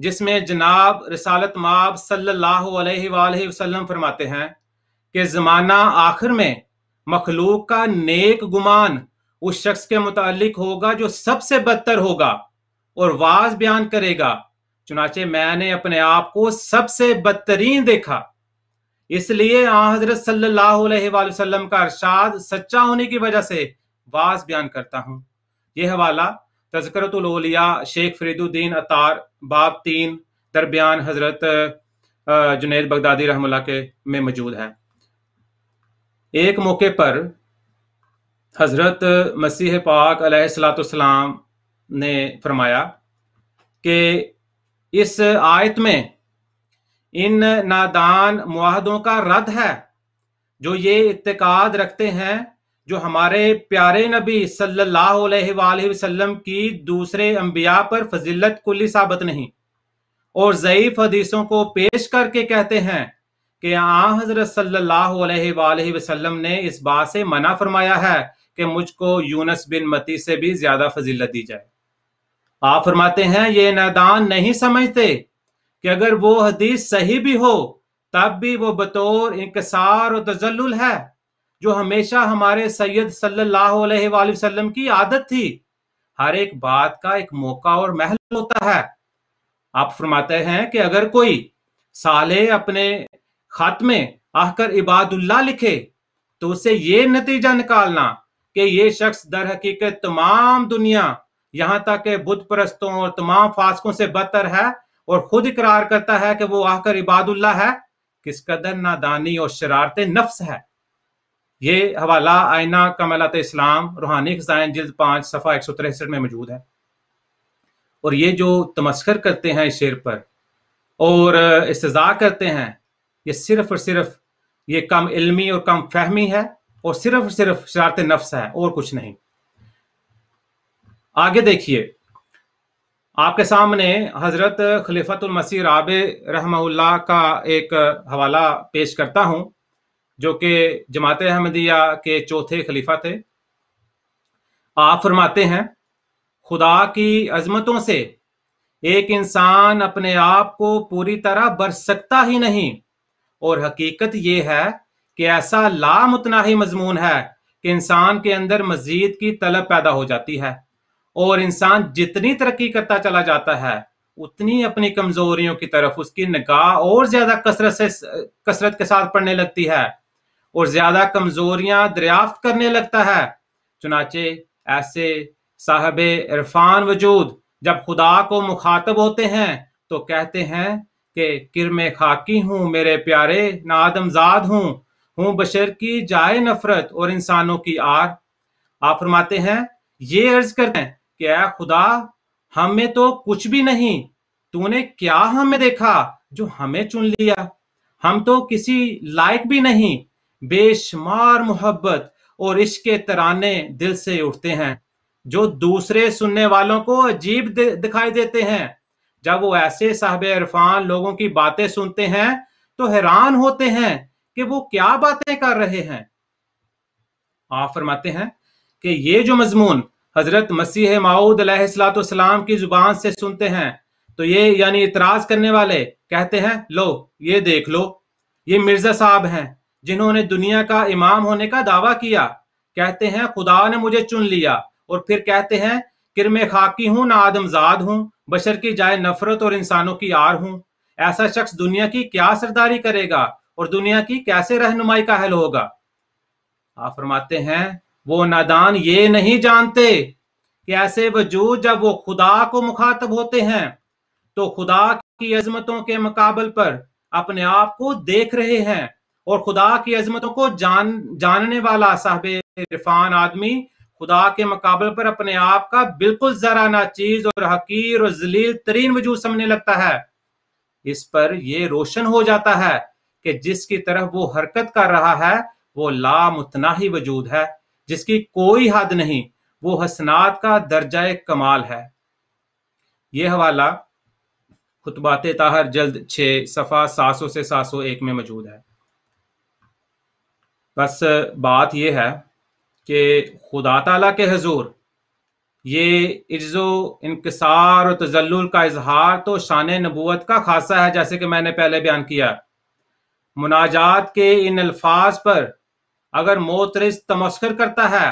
جس میں جناب رسالت مآب صلی اللہ علیہ وآلہ وسلم فرماتے ہیں کہ زمانہ آخر میں مخلوق کا نیک گمان اس شخص کے متعلق ہوگا جو سب سے بدتر ہوگا اور واعظ بیان کرے گا، چنانچہ میں نے اپنے آپ کو سب سے بدترین دیکھا، اس لیے آن حضرت صلی اللہ علیہ وآلہ وسلم کا ارشاد سچا ہونے کی وجہ سے واعظ بیان کرتا ہوں۔ یہ حوالہ تذکرۃ الاولیاء شیخ فرید الدین عطار باب 3 دربیان حضرت جنید بغدادی رحمہ اللہ کے میں موجود ہے۔ ایک موقع پر حضرت مسیح پاک علیہ الصلوۃ والسلام نے فرمایا کہ اس آیت میں ان نادان معاہدوں کا رد ہے جو یہ اعتقاد رکھتے ہیں جو ہمارے پیارے نبی صلی اللہ علیہ وآلہ وسلم کی دوسرے انبیاء پر فضیلت کلی ثابت نہیں، اور ضعیف حدیثوں کو پیش کر کے کہتے ہیں کہ آن حضرت صلی اللہ علیہ وآلہ وسلم نے اس بات سے منع فرمایا ہے کہ مجھ کو یونس بن متی سے بھی زیادہ فضیلت دی جائے۔ آپ فرماتے ہیں یہ نادان نہیں سمجھتے کہ اگر وہ حدیث صحیح بھی ہو تب بھی وہ بطور انکسار و تذلل ہے جو ہمیشہ ہمارے سید صلی اللہ علیہ وآلہ وسلم کی عادت تھی۔ ہر ایک بات کا ایک موقع اور محل ہوتا ہے۔ آپ فرماتے ہیں کہ اگر کوئی صالح اپنے خط میں آ کر عباد اللہ لکھے تو اسے یہ نتیجہ نکالنا کہ یہ شخص در حقیقت تمام دنیا یہاں تک کہ بت پرستوں اور تمام فاسقوں سے بدتر ہے اور خود اقرار کرتا ہے کہ وہ آ کر عباد اللہ ہے، کس قدر نادانی اور شرارت نفس ہے۔ یہ حوالہ آئینہ کمالات اسلام روحانی خزائن جلد 5 صفحہ 163 میں موجود ہے۔ اور یہ جو تمسخر کرتے ہیں اس شعر پر اور استہزاء کرتے ہیں، یہ صرف اور صرف یہ کم علمی اور کم فہمی ہے اور صرف شرارت نفس ہے اور کچھ نہیں۔ آگے دیکھیے، آپ کے سامنے حضرت خلیفۃ المسیح رابع رحمہ اللہ کا ایک حوالہ پیش کرتا ہوں جو کہ جماعت احمدیہ کے چوتھے خلیفہ تھے۔ آپ فرماتے ہیں خدا کی عظمتوں سے ایک انسان اپنے آپ کو پوری طرح بر سکتا ہی نہیں، اور حقیقت یہ ہے کہ ایسا لامتناہی مضمون ہے کہ انسان کے اندر مزید کی طلب پیدا ہو جاتی ہے، اور انسان جتنی ترقی کرتا چلا جاتا ہے اتنی اپنی کمزوریوں کی طرف اس کی نگاہ اور زیادہ کثرت کے ساتھ پڑنے لگتی ہے اور زیادہ کمزوریاں دریافت کرنے لگتا ہے۔ چنانچہ ایسے صاحب عرفان وجود جب خدا کو مخاطب ہوتے ہیں تو کہتے ہیں کہ کرم خاکی ہوں میرے پیارے، نہ آدم زاد ہوں بشر کی جائے نفرت اور انسانوں کی آر۔ آپ فرماتے ہیں یہ عرض کرتے ہیں کہ اے خدا ہم میں تو کچھ بھی نہیں، تو نے کیا ہمیں دیکھا جو ہمیں چن لیا، ہم تو کسی لائق بھی نہیں۔ بے شمار محبت اور عشق کے ترانے دل سے اٹھتے ہیں جو دوسرے سننے والوں کو عجیب دکھائی دیتے ہیں۔ جب وہ ایسے صاحب عرفان لوگوں کی باتیں سنتے ہیں تو حیران ہوتے ہیں کہ وہ کیا باتیں کر رہے ہیں۔ آپ فرماتے ہیں کہ یہ جو مضمون حضرت مسیح موعود علیہ الصلوۃ والسلام کی زبان سے سنتے ہیں تو یہ یعنی اعتراض کرنے والے کہتے ہیں لو یہ دیکھ لو، یہ مرزا صاحب ہیں جنہوں نے دنیا کا امام ہونے کا دعویٰ کیا، کہتے ہیں خدا نے مجھے چن لیا، اور پھر کہتے ہیں کرم خاکی ہوں نہ آدم زاد ہوں، بشر کی جائے نفرت اور انسانوں کی آر ہوں۔ ایسا شخص دنیا کی کیا سرداری کرے گا اور دنیا کی کیسے رہنمائی کا اہل ہوگا؟ آپ فرماتے ہیں وہ نادان یہ نہیں جانتے کہ ایسے وجود جب وہ خدا کو مخاطب ہوتے ہیں تو خدا کی عظمتوں کے مقابل پر اپنے آپ کو دیکھ رہے ہیں، اور خدا کی عظمتوں کو جاننے والا صاحب عرفان آدمی خدا کے مقابل پر اپنے آپ کا بالکل ذرا ناچیز اور حقیر اور ذلیل ترین وجود سمجھنے لگتا ہے۔ اس پر یہ روشن ہو جاتا ہے کہ جس کی طرف وہ حرکت کر رہا ہے وہ لامتناہی وجود ہے جس کی کوئی حد نہیں، وہ حسنات کا درجہ کمال ہے۔ یہ حوالہ خطبات طاہر جلد 6 صفحہ 700 سے 701 میں موجود ہے۔ بس بات یہ ہے کہ خدا تعالیٰ کے حضور یہ عجز و انکسار و تذلل کا اظہار تو شان نبوت کا خاصہ ہے، جیسے کہ میں نے پہلے بیان کیا۔ مناجات کے ان الفاظ پر اگر معترض تمسخر کرتا ہے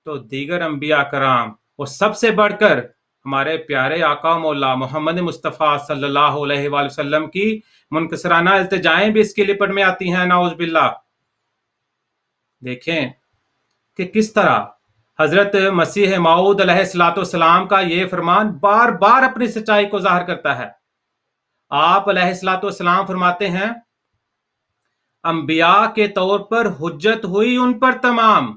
تو دیگر انبیاء کرام اور سب سے بڑھ کر ہمارے پیارے آقا مولا محمد مصطفیٰ صلی اللہ علیہ وآلہ وسلم کی منکسرانہ التجائیں بھی اس کی لپٹ میں آتی ہیں، نعوذ باللہ۔ دیکھیں کہ کس طرح حضرت مسیح موعود علیہ السلام کا یہ فرمان بار بار اپنی سچائی کو ظاہر کرتا ہے۔ آپ علیہ السلام فرماتے ہیں، انبیاء کے طور پر حجت ہوئی ان پر تمام،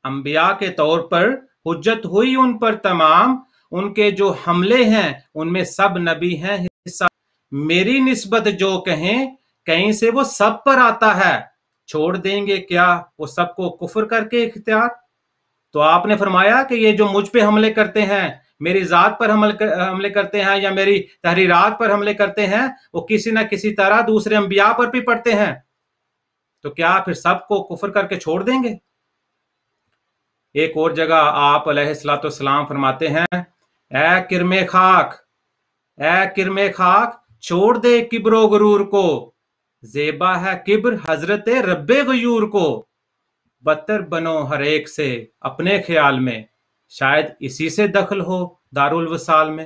انبیاء کے طور پر حجت ہوئی ان پر تمام، ان کے جو حملے ہیں ان میں سب نبی ہیں حصہ، میری نسبت جو کہیں کہیں سے وہ سب پر آتا ہے، چھوڑ دیں گے کیا وہ سب کو کفر کر کے اختیار۔ تو آپ نے فرمایا کہ یہ جو مجھ پہ حملے کرتے ہیں، میری ذات پر حملے کرتے ہیں یا میری تحریرات پر حملے کرتے ہیں، وہ کسی نہ کسی طرح دوسرے انبیاء پر بھی پڑتے ہیں، تو کیا پھر سب کو کفر کر کے چھوڑ دیں گے؟ ایک اور جگہ آپ علیہ السلام فرماتے ہیں، اے کرم خاک، اے کرم خاک، چھوڑ دے کبر و غرور کو، زیبا ہے کبر حضرت رب غیور کو، بدتر بنو ہر ایک سے اپنے خیال میں، شاید اسی سے دخل ہو دارالوصال میں۔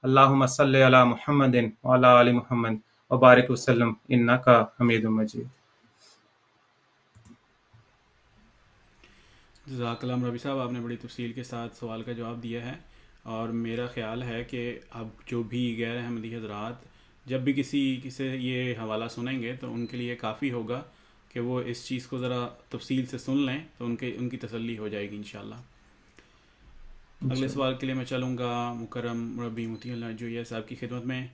اللہم صلی علی محمد وعلی آل محمد وبارک وسلم انکا حمید مجید۔ جزاک اللہ ربی صاحب، آپ نے بڑی تفصیل کے ساتھ سوال کا جواب دیا ہے، اور میرا خیال ہے کہ اب جو بھی غیر احمدی حضرات جب بھی کسی سے یہ حوالہ سنیں گے تو ان کے لیے کافی ہوگا کہ وہ اس چیز کو ذرا تفصیل سے سن لیں، تو ان کی تسلی ہو جائے گی انشاءاللہ۔ اگلے سوال کے لیے میں چلوں گا مکرم مربی مطیع اللہ جویہ صاحب کی خدمت میں۔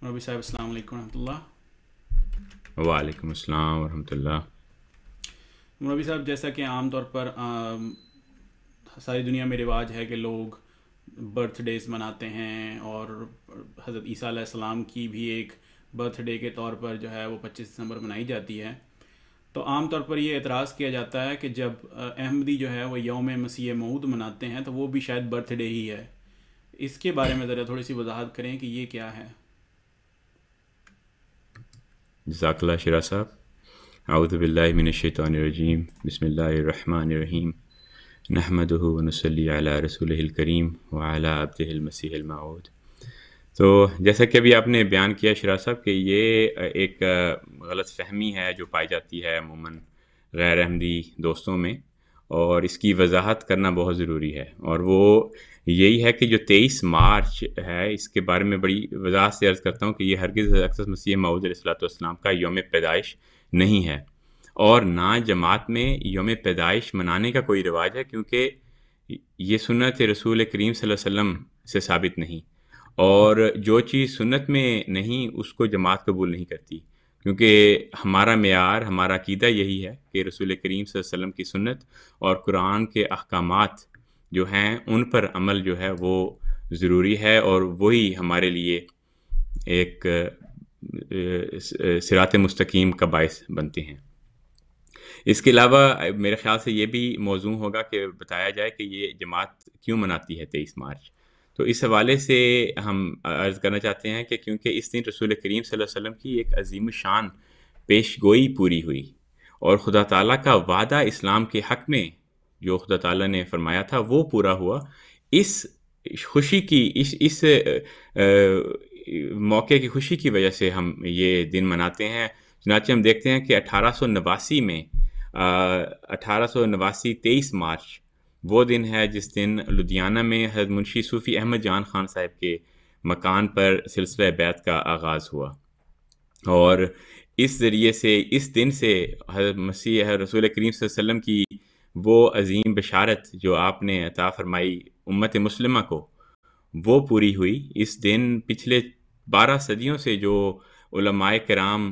مربی صاحب السلام علیکم ورحمۃ اللہ۔ وعلیکم السلام ورحمۃ اللہ۔ مربی صاحب، جیسا کہ عام طور پر ساری دنیا میں رواج ہے کہ لوگ برتھ ڈیز مناتے ہیں، اور حضرت عیسیٰ علیہ السلام کی بھی ایک برتھ ڈے کے طور پر جو ہے وہ 25 دسمبر منائی جاتی ہے، تو عام طور پر یہ اعتراض کیا جاتا ہے کہ جب احمدی جو ہے وہ یوم مسیح موعود مناتے ہیں تو وہ بھی شاید برتھ ڈے ہی ہے۔ اس کے بارے میں ذرا تھوڑی سی وضاحت کریں کہ یہ کیا ہے۔ جزاک اللہ شیرا صاحب۔ اعوذ باللہ من الشیطان الرجیم، بسم اللہ الرحمن الرحیم، نحمدہ ونصلی علی رسولہ الکریم وعلی عبدہ المسیح الموعود۔ تو جیسا کہ ابھی آپ نے بیان کیا شیرا صاحب کہ یہ ایک غلط فہمی ہے جو پائی جاتی ہے عموماً غیر احمدی دوستوں میں، اور اس کی وضاحت کرنا بہت ضروری ہے، اور وہ یہی ہے کہ جو 23 مارچ ہے اس کے بارے میں بڑی وضاحت سے عرض کرتا ہوں کہ یہ ہرگز اقدس مسیح موعود علیہ السلام کا یوم پیدائش نہیں ہے، اور نہ جماعت میں یوم پیدائش منانے کا کوئی رواج ہے، کیونکہ یہ سنت رسول کریم صلی اللہ علیہ وسلم سے ثابت نہیں، اور جو چیز سنت میں نہیں اس کو جماعت قبول نہیں کرتی، کیونکہ ہمارا معیار، ہمارا عقیدہ یہی ہے کہ رسول کریم صلی اللہ علیہ وسلم کی سنت اور قرآن کے احکامات جو ہیں ان پر عمل جو ہے وہ ضروری ہے، اور وہی ہمارے لیے ایک صراط مستقیم کا باعث بنتے ہیں۔ اس کے علاوہ میرے خیال سے یہ بھی موضوع ہوگا کہ بتایا جائے کہ یہ جماعت کیوں مناتی ہے 23 مارچ۔ تو اس حوالے سے ہم عرض کرنا چاہتے ہیں کہ کیونکہ اس دن رسول کریم صلی اللہ علیہ وسلم کی ایک عظیم شان پیش گوئی پوری ہوئی، اور خدا تعالیٰ کا وعدہ اسلام کے حق میں جو خدا تعالیٰ نے فرمایا تھا وہ پورا ہوا۔ اس خوشی کی اس موقع کی خوشی کی وجہ سے ہم یہ دن مناتے ہیں۔ چنانچہ ہم دیکھتے ہیں کہ 1889 میں 23 مارچ وہ دن ہے جس دن لدھیانہ میں حضرت منشی صوفی احمد جان خان صاحب کے مکان پر سلسلہ بیعت کا آغاز ہوا، اور اس ذریعے سے اس دن سے حضرت مسیح رسول کریم صلی اللہ علیہ وسلم کی وہ عظیم بشارت جو آپ نے عطا فرمائی امت مسلمہ کو وہ پوری ہوئی۔ اس دن پچھلے 12 صدیوں سے جو علماء کرام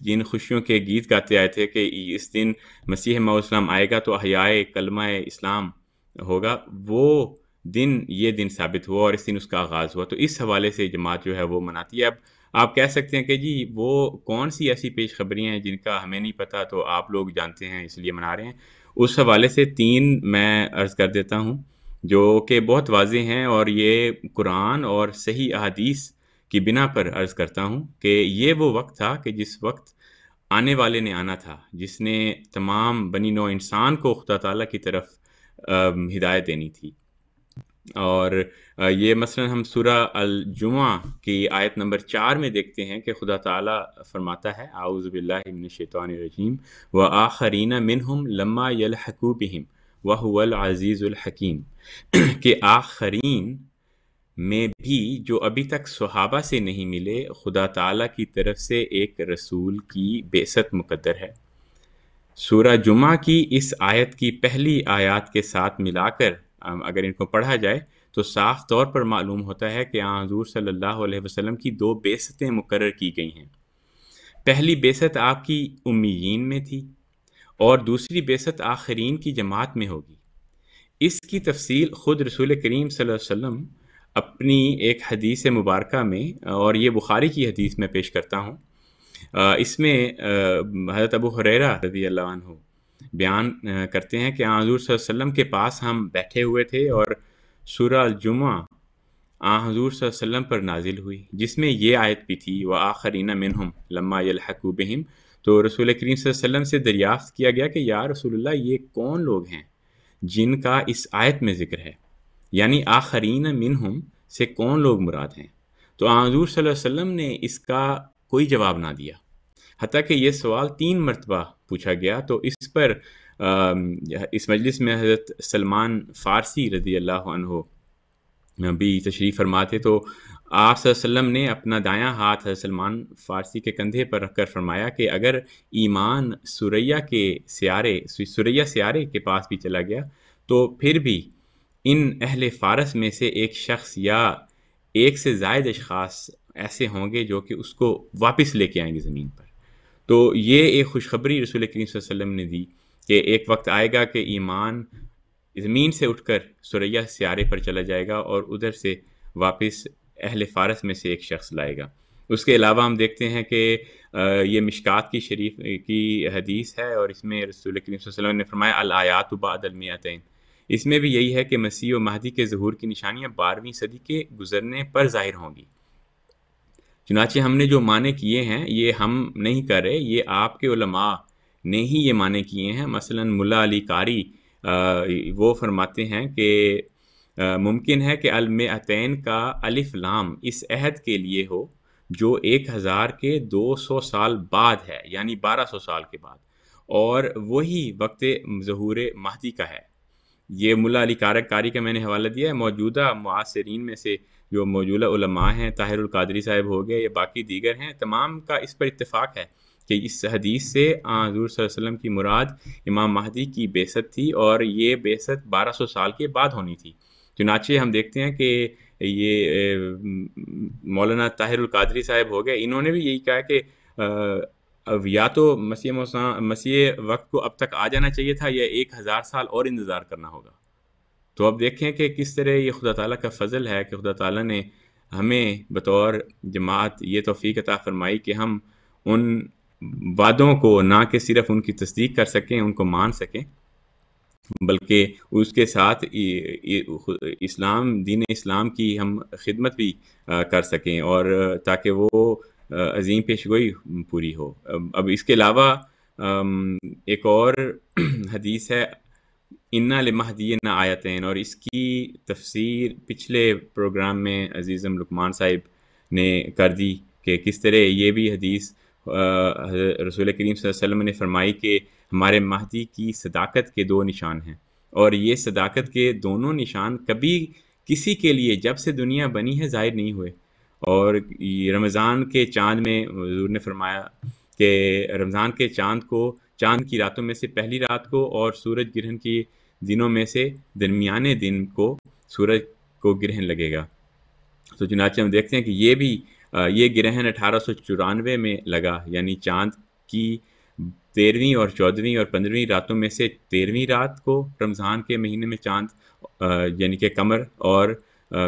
جن خوشیوں کے گیت گاتے آئے تھے کہ اس دن مسیح موعود اسلام آئے گا تو احیاء کلمہ اسلام ہوگا، وہ دن یہ دن ثابت ہوا، اور اس دن اس کا آغاز ہوا۔ تو اس حوالے سے جماعت جو ہے وہ مناتی ہے۔ اب آپ کہہ سکتے ہیں کہ جی وہ کون سی ایسی پیش خبریاں ہیں جن کا ہمیں نہیں پتہ تو آپ لوگ جانتے ہیں اس لیے منا رہے ہیں۔ اس حوالے سے 3 میں عرض کر دیتا ہوں۔ جو کہ بہت واضح ہیں، اور یہ قرآن اور صحیح احادیث کی بنا پر عرض کرتا ہوں کہ یہ وہ وقت تھا کہ جس وقت آنے والے نے آنا تھا، جس نے تمام بنی نوع انسان کو خدا تعالیٰ کی طرف ہدایت دینی تھی۔ اور یہ مثلا ہم سورہ الجمعہ کی آیت نمبر 4 میں دیکھتے ہیں کہ خدا تعالیٰ فرماتا ہے اعوذ باللہ من الشیطان الرجیم وآخرین منہم لما یلحقوا بہم وہو العزیز الحکیم، کہ آخرین میں بھی جو ابھی تک صحابہ سے نہیں ملے، خدا تعالیٰ کی طرف سے ایک رسول کی بعثت مقدر ہے۔ سورہ جمعہ کی اس آیت کی پہلی آیات کے ساتھ ملا کر اگر ان کو پڑھا جائے تو صاف طور پر معلوم ہوتا ہے کہ حضور صلی اللہ علیہ وسلم کی 2 بعثتیں مقرر کی گئی ہیں۔ پہلی بعثت آپ کی امیین میں تھی اور دوسری بعثت آخرین کی جماعت میں ہوگی۔ اس کی تفصیل خود رسول کریم صلی اللہ علیہ وسلم اپنی ایک حدیث مبارکہ میں، اور یہ بخاری کی حدیث میں پیش کرتا ہوں، اس میں حضرت ابو ہریرہ رضی اللہ عنہ بیان کرتے ہیں کہ حضور صلی اللہ علیہ وسلم کے پاس ہم بیٹھے ہوئے تھے اور سورہ الجمعہ حضور صلی اللہ علیہ وسلم پر نازل ہوئی، جس میں یہ آیت بھی تھی وآخرین منہم لما یلحقوا بہم۔ تو رسول کریم صلی اللہ علیہ وسلم سے دریافت کیا گیا کہ یا رسول اللہ یہ کون لوگ ہیں جن کا اس آیت میں ذکر ہے، یعنی آخرین منہم سے کون لوگ مراد ہیں؟ تو حضور صلی اللہ علیہ وسلم نے اس کا کوئی جواب نہ دیا، حتیٰ کہ یہ سوال 3 مرتبہ پوچھا گیا۔ تو اس پر اس مجلس میں حضرت سلمان فارسی رضی اللہ عنہ بھی تشریف فرماتے، تو آپ صلی اللہ علیہ وسلم نے اپنا دایاں ہاتھ حضرت سلمان فارسی کے کندھے پر رکھ کر فرمایا کہ اگر ایمان سریہ سیارے کے پاس بھی چلا گیا تو پھر بھی ان اہل فارس میں سے ایک شخص یا ایک سے زائد اشخاص ایسے ہوں گے جو کہ اس کو واپس لے کے آئیں گے زمین پر۔ تو یہ ایک خوشخبری رسول کریم صلی اللہ علیہ وسلم نے دی کہ ایک وقت آئے گا کہ ایمان زمین سے اٹھ کر سریہ سیارے پر چلا جائے گا اور ادھر سے واپس اہل فارس میں سے ایک شخص لائے گا۔ اس کے علاوہ ہم دیکھتے ہیں کہ یہ مشکات کی شریف کی حدیث ہے، اور اس میں رسول کریم صلی اللہ علیہ وسلم نے فرمایا الآیات بعد المئتین، اس میں بھی یہی ہے کہ مسیح و مہدی کے ظہور کی نشانیاں 12ویں صدی کے گزرنے پر ظاہر ہوں گی۔ چنانچہ ہم نے جو معنی کیے ہیں یہ ہم نہیں کر رہے، یہ آپ کے علماء نے ہی یہ معنی کیے ہیں۔ مثلا ملا علی قاری وہ فرماتے ہیں کہ ممکن ہے کہ المئتین کا الف لام اس عہد کے لیے ہو جو 1000 کے 200 سال بعد ہے، یعنی 1200 سال کے بعد، اور وہی وقت ظہور مہدی کا ہے۔ یہ ملا علی قاری کا میں نے حوالہ دیا ہے۔ موجودہ معاصرین میں سے جو موجودہ علماء ہیں، طاہر القادری صاحب ہو گئے یا باقی دیگر ہیں، تمام کا اس پر اتفاق ہے کہ اس حدیث سے حضور صلی اللہ علیہ وسلم کی مراد امام مہدی کی بعثت تھی، اور یہ بعثت 1200 سال کے بعد ہونی تھی۔ چنانچہ ہم دیکھتے ہیں کہ یہ مولانا طاہر القادری صاحب ہو گئے، انہوں نے بھی یہی کہا کہ اب یا تو مسیح وقت کو اب تک آ جانا چاہیے تھا یا 1000 سال اور انتظار کرنا ہوگا۔ تو اب دیکھیں کہ کس طرح یہ خدا تعالیٰ کا فضل ہے کہ خدا تعالیٰ نے ہمیں بطور جماعت یہ توفیق عطا فرمائی کہ ہم ان وعدوں کو نہ کہ صرف ان کی تصدیق کر سکیں، ان کو مان سکیں، بلکہ اس کے ساتھ دین اسلام کی ہم خدمت بھی کر سکیں، اور تاکہ وہ عظیم پیشگوئی پوری ہو۔ اب اس کے علاوہ ایک اور حدیث ہے اِنَّا لِمَہْدِيِّنَّ آیَتَین، اور اس کی تفسیر پچھلے پروگرام میں عزیزم لقمان صاحب نے کر دی کہ کس طرح یہ بھی حدیث رسول کریم صلی اللہ علیہ وسلم نے فرمائی کہ ہمارے مہدی کی صداقت کے 2 نشان ہیں، اور یہ صداقت کے دونوں نشان کبھی کسی کے لیے جب سے دنیا بنی ہے ظاہر نہیں ہوئے۔ اور رمضان کے چاند میں حضور نے فرمایا کہ رمضان کے چاند کی راتوں میں سے پہلی رات کو اور سورج گرہن کی دنوں میں سے درمیانے دن کو سورج کو گرہن لگے گا۔ تو چنانچہ ہم دیکھتے ہیں کہ یہ گرہن 1894 میں لگا، یعنی چاند کی 13ویں اور 14ویں اور 15ویں راتوں میں سے 13ویں رات کو رمضان کے مہینے میں چاند یعنی کہ قمر، اور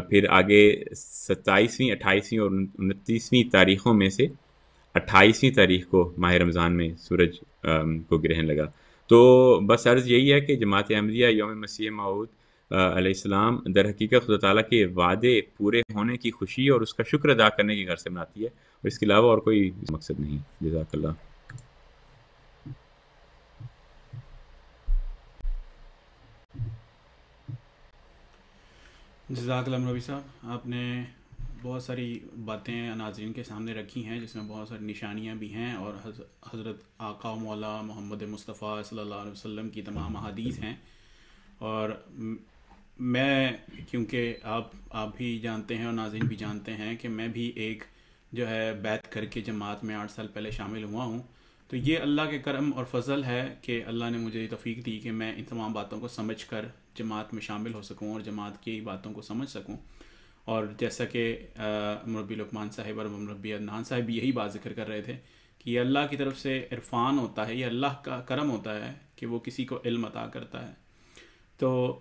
پھر آگے 27ویں 28ویں اور 29ویں تاریخوں میں سے 28ویں تاریخ کو ماہ رمضان میں سورج کو گرہن لگا۔ تو بس عرض یہی ہے کہ جماعت احمدیہ یوم مسیح موعود علیہ السلام در حقیقت خدا تعالیٰ کے وعدے پورے ہونے کی خوشی اور اس کا شکر ادا کرنے کی غرض سے مناتی ہے، اور اس کے علاوہ اور کوئی مقصد نہیں۔ جزاک اللہ۔ جزاک اللہ مولوی صاحب، آپ نے بہت ساری باتیں ناظرین کے سامنے رکھی ہیں جس میں بہت ساری نشانیاں بھی ہیں، اور حضرت آقا و مولا محمد مصطفیٰ صلی اللہ علیہ وسلم کی تمام احادیث ہیں۔ اور میں کیونکہ آپ بھی جانتے ہیں اور ناظرین بھی جانتے ہیں کہ میں بھی ایک جو ہے بیعت کر کے جماعت میں 8 سال پہلے شامل ہوا ہوں، تو یہ اللہ کے کرم اور فضل ہے کہ اللہ نے مجھے توفیق دی کہ میں ان تمام باتوں کو سمجھ کر جماعت میں شامل ہو سکوں اور جماعت کی باتوں کو سمجھ سکوں۔ اور جیسا کہ مربی لقمان صاحب اور مربی عدنان صاحب بھی یہی بات ذکر کر رہے تھے کہ یہ اللہ کی طرف سے عرفان ہوتا ہے، یہ اللہ کا کرم ہوتا ہے کہ وہ کسی کو علم عطا کرتا ہے۔ تو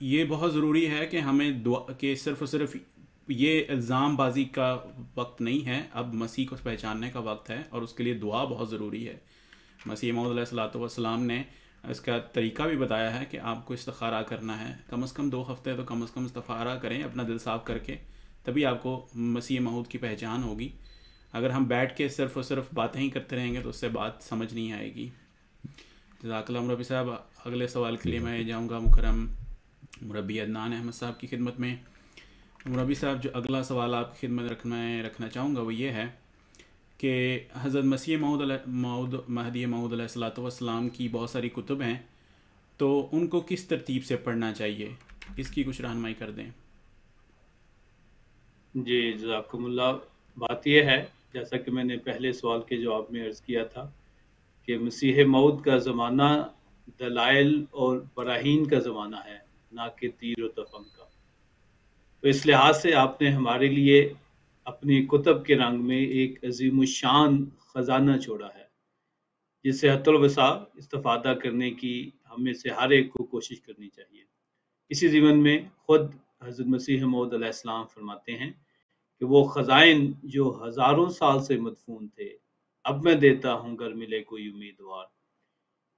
یہ بہت ضروری ہے کہ ہمیں دعا کہ صرف اور صرف یہ الزام بازی کا وقت نہیں ہے، اب مسیح کو پہچاننے کا وقت ہے، اور اس کے لیے دعا بہت ضروری ہے۔ مسیح موعود علیہ الصلوۃ والسلام نے اس کا طریقہ بھی بتایا ہے کہ آپ کو استخارہ کرنا ہے، کم از کم 2 ہفتے تو کم از کم استخارہ کریں اپنا دل صاف کر کے، تبھی آپ کو مسیح موعود کی پہچان ہوگی۔ اگر ہم بیٹھ کے صرف اور صرف باتیں ہی کرتے رہیں گے تو اس سے بات سمجھ نہیں آئے گی۔ جزاک اللہ مربی صاحب۔ اگلے سوال کے لیے میں جاؤں گا مکرم مربی عدنان احمد صاحب کی خدمت میں۔ مربی صاحب، جو اگلا سوال آپ کی خدمت میں رکھنا چاہوں گا وہ یہ ہے کہ حضرت مسیح مہدی موعود علیہ الصلوۃ والسلام کی بہت ساری کتب ہیں، تو ان کو کس ترتیب سے پڑھنا چاہیے، اس کی کچھ رہنمائی کر دیں۔ جی جزاکم اللہ۔ بات یہ ہے، جیسا کہ میں نے پہلے سوال کے جواب میں عرض کیا تھا، کہ مسیح موعود کا زمانہ دلائل اور براہین کا زمانہ ہے، نہ کہ تیر و تفنگ کا۔ تو اس لحاظ سے آپ نے ہمارے لیے اپنی کتب کے رنگ میں ایک عظیم الشان خزانہ چھوڑا ہے، جس سے حت الوسع استفادہ کرنے کی ہم میں سے ہر ایک کو کوشش کرنی چاہیے۔ اسی ضمن میں خود حضرت مسیح موعود علیہ السلام فرماتے ہیں کہ وہ خزائن جو ہزاروں سال سے مدفون تھے، اب میں دیتا ہوں گر ملے کوئی امیدوار۔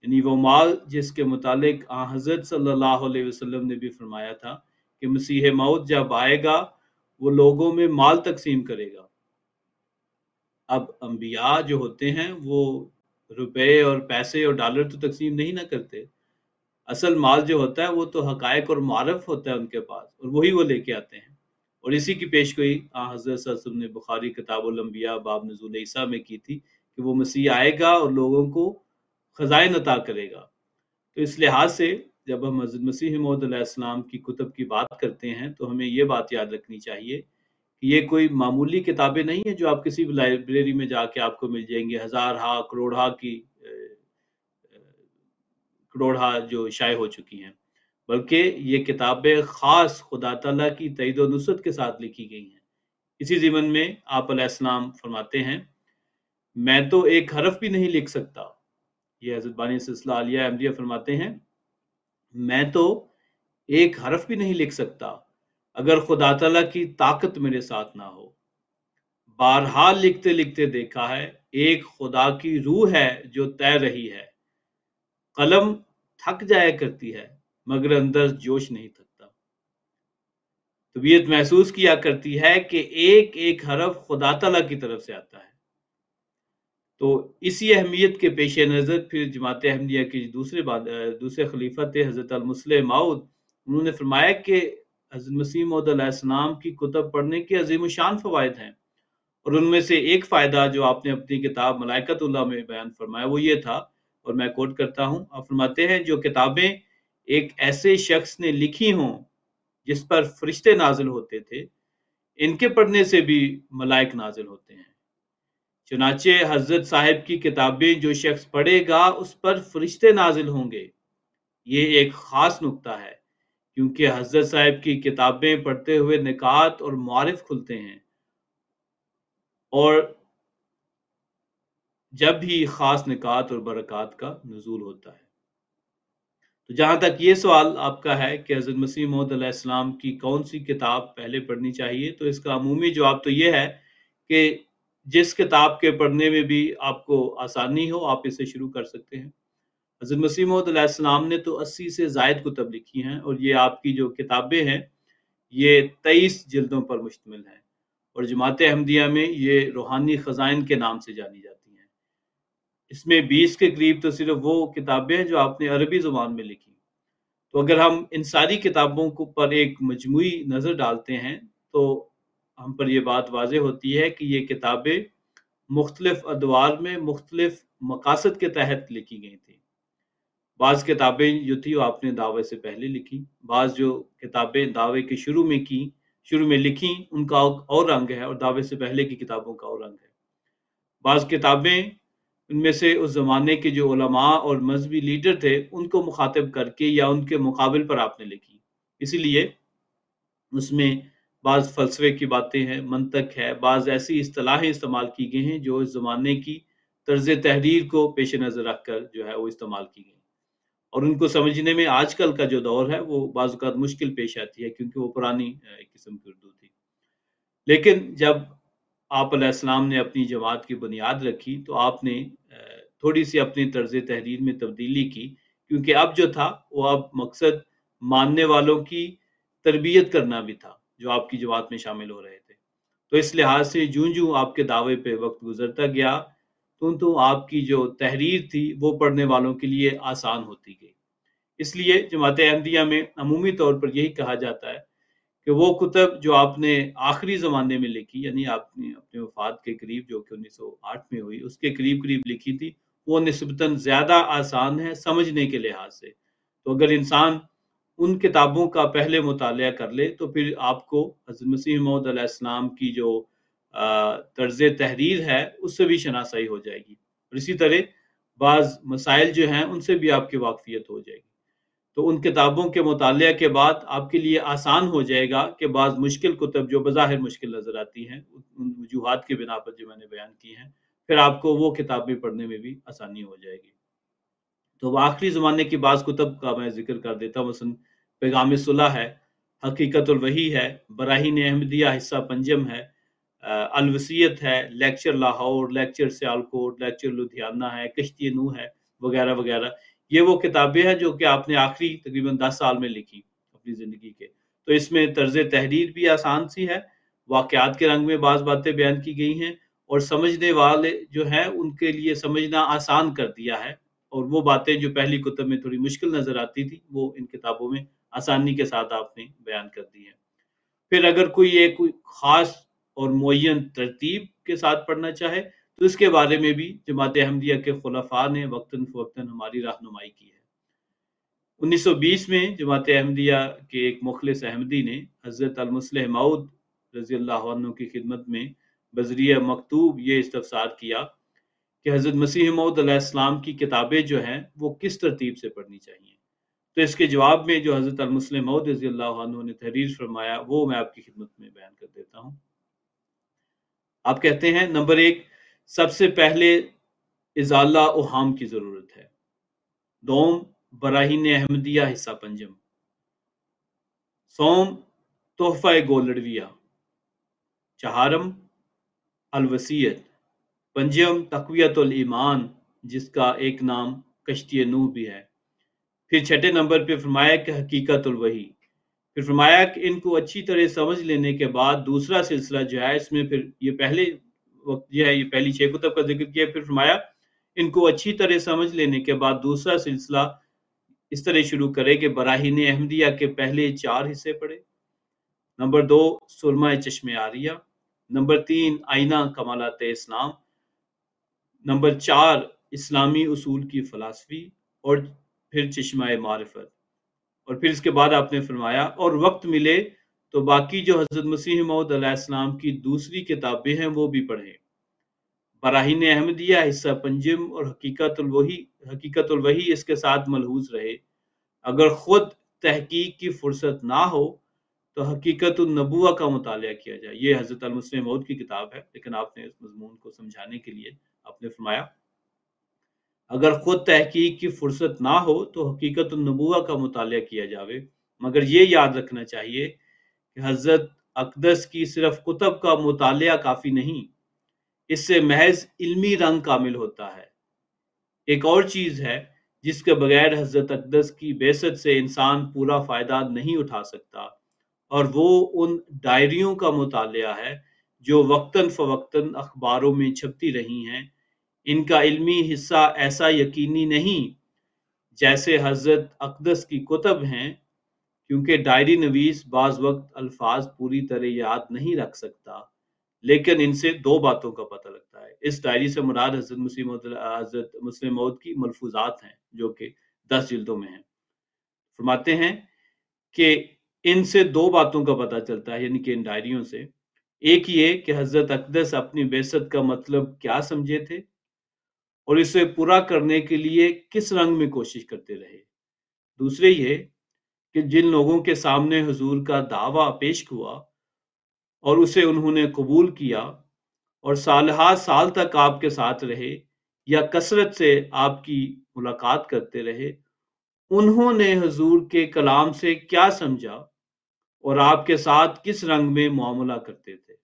یعنی وہ مال جس کے متعلق حضرت صلی اللہ علیہ وسلم نے بھی فرمایا تھا کہ مسیح موعود جب آئے گا وہ لوگوں میں مال تقسیم کرے گا۔ اب انبیاء جو ہوتے ہیں وہ روپے اور پیسے اور ڈالر تو تقسیم نہیں نہ کرتے، اصل مال جو ہوتا ہے وہ تو حقائق اور معرف ہوتا ہے ان کے پاس، اور وہی وہ لے کے آتے ہیں۔ اور اسی کی پیشگوئی حضرت صلی اللہ علیہ وسلم نے بخاری کتاب الانبیاء باب نزول عیسیٰ میں کی تھی کہ وہ مسیح آئے گا اور لوگوں کو خزائن عطا کرے گا۔ تو اس لحاظ سے جب ہم حضرت مسیح موعود علیہ السلام کی کتب کی بات کرتے ہیں تو ہمیں یہ بات یاد رکھنی چاہیے کہ یہ کوئی معمولی کتابیں نہیں ہیں جو آپ کسی بھی لائبریری میں جا کے آپ کو مل جائیں گے، ہزارہا کروڑہا جو شائع ہو چکی ہیں، بلکہ یہ کتابیں خاص خدا تعالیٰ کی تائید و نصرت کے ساتھ لکھی گئی ہیں۔ اسی ضمن میں آپ علیہ السلام فرماتے ہیں، میں تو ایک حرف بھی نہیں لکھ سکتا۔ یہ حضرت بانی سلسلہ عالیہ احمدیہ فرماتے ہیں، میں تو ایک حرف بھی نہیں لکھ سکتا اگر خدا تعالیٰ کی طاقت میرے ساتھ نہ ہو۔ بارہا لکھتے لکھتے دیکھا ہے، ایک خدا کی روح ہے جو تیر رہی ہے، قلم تھک جایا کرتی ہے مگر اندر جوش نہیں تھکتا۔ طبیعت محسوس کیا کرتی ہے کہ ایک ایک حرف خدا تعالیٰ کی طرف سے آتا ہے۔ تو اسی اہمیت کے پیش نظر پھر جماعت احمدیہ کے دوسرے خلیفہ تھے حضرت المسلم موعود، انہوں نے فرمایا کہ حضرت مسیح موعود علیہ السلام کی کتب پڑھنے کے عظیم الشان فوائد ہیں، اور ان میں سے ایک فائدہ جو آپ نے اپنی کتاب ملائکۃ اللہ میں بیان فرمایا وہ یہ تھا، اور میں کوٹ کرتا ہوں، آپ فرماتے ہیں جو کتابیں ایک ایسے شخص نے لکھی ہوں جس پر فرشتے نازل ہوتے تھے، ان کے پڑھنے سے بھی ملائک نازل ہوتے ہیں۔ چنانچہ حضرت صاحب کی کتابیں جو شخص پڑھے گا اس پر فرشتے نازل ہوں گے۔ یہ ایک خاص نقطہ ہے کیونکہ حضرت صاحب کی کتابیں پڑھتے ہوئے نکات اور معارف کھلتے ہیں، اور جب بھی خاص نکات اور برکات کا نزول ہوتا ہے۔ تو جہاں تک یہ سوال آپ کا ہے کہ حضرت مسیح موعود علیہ السلام کی کون سی کتاب پہلے پڑھنی چاہیے، تو اس کا عمومی جواب تو یہ ہے کہ جس کتاب کے پڑھنے میں بھی آپ کو آسانی ہو آپ اسے شروع کر سکتے ہیں۔ حضرت مسیح موعود علیہ السلام نے تو 80 سے زائد کتب لکھی ہیں، اور یہ آپ کی جو کتابیں ہیں یہ 23 جلدوں پر مشتمل ہیں، اور جماعت احمدیہ میں یہ روحانی خزائن کے نام سے جانی جاتی ہیں۔ اس میں 20 کے قریب تو صرف وہ کتابیں ہیں جو آپ نے عربی زبان میں لکھی۔ تو اگر ہم ان ساری کتابوں کو پر ایک مجموعی نظر ڈالتے ہیں تو ہم پر یہ بات واضح ہوتی ہے کہ یہ کتابیں مختلف ادوار میں مختلف مقاصد کے تحت لکھی گئی تھیں۔ بعض کتابیں جو تھی وہ آپ نے دعوے سے پہلے لکھی، بعض جو کتابیں دعوے کے شروع میں لکھی ان کا اور رنگ ہے، اور دعوے سے پہلے کی کتابوں کا اور رنگ ہے۔ بعض کتابیں ان میں سے اس زمانے کے جو علماء اور مذہبی لیڈر تھے ان کو مخاطب کر کے یا ان کے مقابل پر آپ نے لکھی، اسی لیے اس میں بعض فلسفے کی باتیں ہیں، منطق ہے، بعض ایسی اصطلاحیں استعمال کی گئی ہیں جو اس زمانے کی طرز تحریر کو پیش نظر رکھ کر جو ہے وہ استعمال کی گئی، اور ان کو سمجھنے میں آج کل کا جو دور ہے وہ بعض اوقات مشکل پیش آتی ہے کیونکہ وہ پرانی قسم کی اردو تھی۔ لیکن جب آپ علیہ السلام نے اپنی جماعت کی بنیاد رکھی تو آپ نے تھوڑی سی اپنی طرز تحریر میں تبدیلی کی، کیونکہ اب جو تھا وہ اب مقصد ماننے والوں کی تربیت کرنا بھی تھا جو آپ کی جماعت میں شامل ہو رہے تھے۔ تو اس لحاظ سے جوں آپ کے دعوے پہ وقت گزرتا گیا تو آپ کی جو تحریر تھی وہ پڑھنے والوں کے لیے آسان ہوتی گئی۔ اس لیے جماعت احمدیہ میں عمومی طور پر یہی کہا جاتا ہے کہ وہ کتب جو آپ نے آخری زمانے میں لکھی، یعنی آپ نے اپنے وفات کے قریب جو کہ 1908 میں ہوئی اس کے قریب لکھی تھی، وہ نسبتاً زیادہ آسان ہے سمجھنے کے لحاظ سے۔ تو اگر انسان ان کتابوں کا پہلے مطالعہ کر لے تو پھر آپ کو حضرت مسیح موعود علیہ السلام کی جو طرز تحریر ہے اس سے بھی شناسائی ہو جائے گی، اور اسی طرح بعض مسائل جو ہیں ان سے بھی آپ کی واقفیت ہو جائے گی۔ تو ان کتابوں کے مطالعہ کے بعد آپ کے لیے آسان ہو جائے گا کہ بعض مشکل کتب جو بظاہر مشکل نظر آتی ہیں ان وجوہات کے بنا پر جو میں نے بیان کی ہیں، پھر آپ کو وہ کتابیں پڑھنے میں بھی آسانی ہو جائے گی۔ تو آخری زمانے کی بعض کتب کا میں ذکر کر دیتا ہوں، مثلا پیغام صلح ہے، حقیقت الوحی ہے، براہین احمدیہ حصہ پنجم ہے، الوصیت ہے، lecture Lahore, lecture Sialkot, lecture Ludhiana ہے، کشتی نوح ہے، وغیرہ وغیرہ۔ یہ وہ کتابیں ہیں جو کہ آپ نے آخری تقریباً 10 سال میں لکھی اپنی زندگی کے۔ تو اس میں طرز تحریر بھی آسان سی ہے، واقعات کے رنگ میں بعض باتیں بیان کی گئی ہیں، اور سمجھنے والے جو ہیں ان کے لیے سمجھنا آسان کر دیا ہے، اور وہ باتیں جو پہلی کتب میں تھوڑی مشکل نظر آتی تھی وہ ان کتابوں میں آسانی کے ساتھ آپ نے بیان کر دی ہے۔ پھر اگر کوئی خاص اور معین ترتیب کے ساتھ پڑھنا چاہے تو اس کے بارے میں بھی جماعت احمدیہ کے خلفاء نے وقتاً فوقتاً ہماری رہنمائی کی ہے۔ 1920 میں جماعت احمدیہ کے ایک مخلص احمدی نے حضرت المصلح موعود رضی اللہ عنہ کی خدمت میں بذریعہ مکتوب یہ استفسار کیا کہ حضرت مسیح موعود علیہ السلام کی کتابیں جو ہیں وہ کس ترتیب سے پڑھنی چاہیے۔ تو اس کے جواب میں جو حضرت المصلح موعود رضی اللہ عنہ نے تحریر فرمایا وہ میں آپ کی خدمت میں بیان کر دیتا ہوں۔ آپ کہتے ہیں، نمبر 1، سب سے پہلے ازالہ اوہام کی ضرورت ہے۔ دوم، براہین احمدیہ حصہ پنجم۔ سوم، تحفہ گولڑویہ۔ چہارم، الوصیت۔ پنجم، تقویت الایمان، جس کا ایک نام کشتی نوح بھی ہے۔ پھر چھٹے نمبر پہ فرمایا کہ حقیقت الوحی۔ پھر فرمایا کہ ان کو اچھی طرح سمجھ لینے کے بعد دوسرا سلسلہ جو ہے اس میں پھر یہ پہلے وقت جو ہے یہ پہلی 6 کتب کا ذکر کیا، پھر فرمایا ان کو اچھی طرح سمجھ لینے کے بعد دوسرا سلسلہ اس طرح شروع کرے کہ براہین احمدیہ کے پہلے 4 حصے پڑھے۔ نمبر 2، سرمہ چشم عاریہ۔ نمبر 3، آئینہ کمالات اسلام۔ نمبر 4، اسلامی اصول کی فلسفی، اور پھر چشمہ معرفت۔ اور پھر اس کے بعد آپ نے فرمایا اور وقت ملے تو باقی جو حضرت مسیح موعود علیہ السلام کی دوسری کتابیں ہیں وہ بھی پڑھیں۔ براہین احمدیہ حصہ پنجم اور حقیقت الوحی اس کے ساتھ ملحوظ رہے۔ اگر خود تحقیق کی فرصت نہ ہو تو حقیقت النبوہ کا مطالعہ کیا جائے۔ یہ حضرت المصلح موعود کی کتاب ہے، لیکن آپ نے اس مضمون کو سمجھانے کے لیے آپ نے فرمایا اگر خود تحقیق کی فرصت نہ ہو تو حقیقت النبوہ کا مطالعہ کیا جاوے، مگر یہ یاد رکھنا چاہیے کہ حضرت اقدس کی صرف کتب کا مطالعہ کافی نہیں، اس سے محض علمی رنگ کامل ہوتا ہے۔ ایک اور چیز ہے جس کے بغیر حضرت اقدس کی بعثت سے انسان پورا فائدہ نہیں اٹھا سکتا، اور وہ ان ڈائریوں کا مطالعہ ہے جو وقتاً فوقتاً اخباروں میں چھپتی رہی ہیں۔ ان کا علمی حصہ ایسا یقینی نہیں جیسے حضرت اقدس کی کتب ہیں، کیونکہ ڈائری نویس بعض وقت الفاظ پوری طرح یاد نہیں رکھ سکتا، لیکن ان سے دو باتوں کا پتہ لگتا ہے۔ اس ڈائری سے مراد حضرت مسلم موعود کی ملفوظات ہیں جو کہ 10 جلدوں میں ہیں۔ فرماتے ہیں کہ ان سے دو باتوں کا پتہ چلتا ہے، یعنی کہ ان ڈائریوں سے۔ ایک یہ کہ حضرت اقدس اپنی بعثت کا مطلب کیا سمجھے تھے اور اسے پورا کرنے کے لیے کس رنگ میں کوشش کرتے رہے۔ دوسرے یہ کہ جن لوگوں کے سامنے حضور کا دعویٰ پیش ہوا اور اسے انہوں نے قبول کیا اور سالہا سال تک آپ کے ساتھ رہے یا کثرت سے آپ کی ملاقات کرتے رہے، انہوں نے حضور کے کلام سے کیا سمجھا اور آپ کے ساتھ کس رنگ میں معاملہ کرتے تھے۔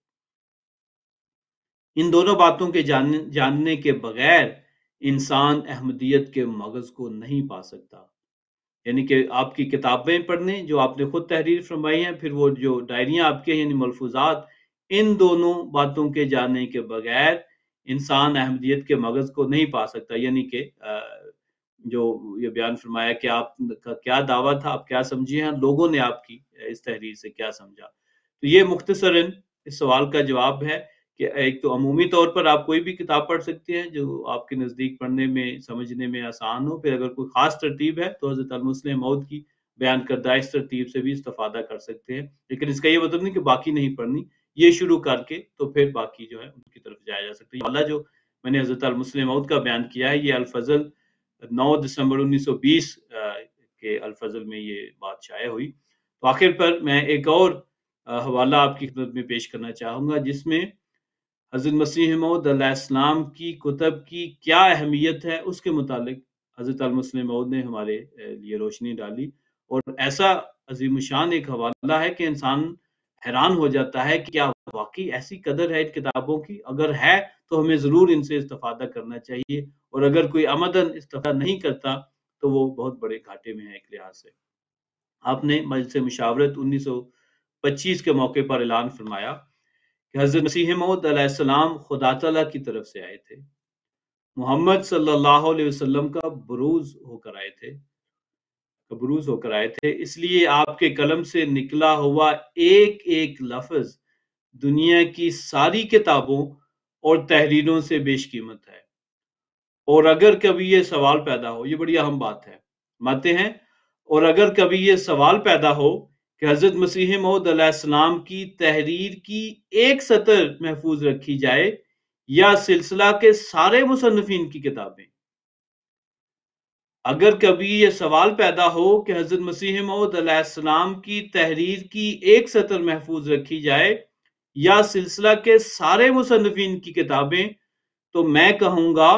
ان دونوں باتوں کے جاننے کے بغیر انسان احمدیت کے مغز کو نہیں پا سکتا۔ یعنی کہ آپ کی کتابیں پڑھنے جو آپ نے خود تحریر فرمائی ہیں، پھر وہ جو ڈائریاں آپ کے یعنی ملفوظات، ان دونوں باتوں کے جاننے کے بغیر انسان احمدیت کے مغز کو نہیں پا سکتا۔ یعنی کہ جو یہ بیان فرمایا کہ آپ کا کیا دعویٰ تھا، آپ کیا سمجھے ہیں، لوگوں نے آپ کی اس تحریر سے کیا سمجھا۔ تو یہ مختصراً اس سوال کا جواب ہے کہ ایک تو عمومی طور پر آپ کوئی بھی کتاب پڑھ سکتے ہیں جو آپ کے نزدیک پڑھنے میں سمجھنے میں آسان ہو، پھر اگر کوئی خاص ترتیب ہے تو حضرت المسلم موعود کی بیان کردہ اس ترتیب سے بھی استفادہ کر سکتے ہیں، لیکن اس کا یہ مطلب نہیں کہ باقی نہیں پڑھنی، یہ شروع کر کے تو پھر باقی جو ہے ان کی طرف جایا جا سکتا ہے۔ والا جو میں نے حضرت المسلم موعود کا بیان کیا ہے، یہ الفضل 9 دسمبر 1920 کے الفضل میں یہ بات شائع ہوئی۔ تو آخر پر میں ایک اور حوالہ آپ کی خدمت میں پیش کرنا چاہوں گا جس میں حضرت مسیح موعود علیہ السلام کی کتب کی کیا اہمیت ہے اس کے متعلق حضرت المسلم موعود نے ہمارے لیے روشنی ڈالی، اور ایسا عظیم شان ایک حوالہ ہے کہ انسان حیران ہو جاتا ہے کہ کیا واقعی ایسی قدر ہے ان کتابوں کی؟ اگر ہے تو ہمیں ضرور ان سے استفادہ کرنا چاہیے، اور اگر کوئی عمدن استفادہ نہیں کرتا تو وہ بہت بڑے گھاٹے میں ہے ایک لحاظ سے۔ آپ نے مجلس مشاورت 1925 کے موقع پر اعلان فرمایا کہ حضرت مسیح موعود علیہ السلام خدا تعالیٰ کی طرف سے آئے تھے، محمد صلی اللہ علیہ وسلم کا بروز ہو کر آئے تھے، اس لیے آپ کے قلم سے نکلا ہوا ایک ایک لفظ دنیا کی ساری کتابوں اور تحریروں سے بیش قیمت ہے۔ اور اگر کبھی یہ سوال پیدا ہو، یہ بڑی اہم بات ہے، ماتے ہیں، اور اگر کبھی یہ سوال پیدا ہو کہ حضرت مسیح موعود علیہ السلام کی تحریر کی ایک سطر محفوظ رکھی جائے یا سلسلہ کے سارے مصنفین کی کتابیں، اگر کبھی یہ سوال پیدا ہو کہ حضرت مسیح موعود علیہ السلام کی تحریر کی ایک سطر محفوظ رکھی جائے یا سلسلہ کے سارے مصنفین کی کتابیں، تو میں کہوں گا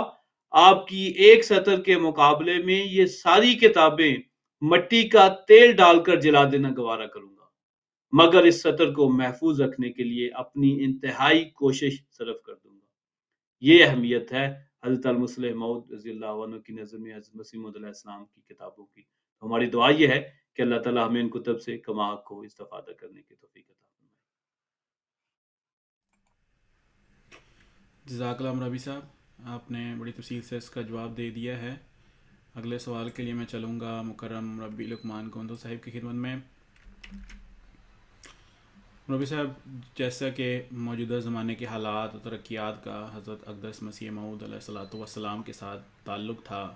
آپ کی ایک سطر کے مقابلے میں یہ ساری کتابیں مٹی کا تیل ڈال کر جلا دینا گوارا کروں گا، مگر اس سطر کو محفوظ رکھنے کے لیے اپنی انتہائی کوشش صرف کر دوں گا۔ یہ اہمیت ہے حضرت المسلم موعود رضی اللہ عنہ کی نظر میں حضرت مسیح موعود علیہ السلام کی کتابوں کی۔ ہماری دعا یہ ہے کہ اللہ تعالیٰ ہمیں ان کتب سے کما حق کو استفادہ کرنے کی توفیق عطا فرمائے۔ جزاک اللہ ربی صاحب، آپ نے بڑی تفصیل سے اس کا جواب دے دیا ہے۔ اگلے سوال کے لیے میں چلوں گا مکرم ربی لقمان گوندو صاحب کی خدمت میں۔ ربی صاحب، جیسا کہ موجودہ زمانے کے حالات و ترقیات کا حضرت اقدس مسیح موعود علیہ السلام کے ساتھ تعلق تھا،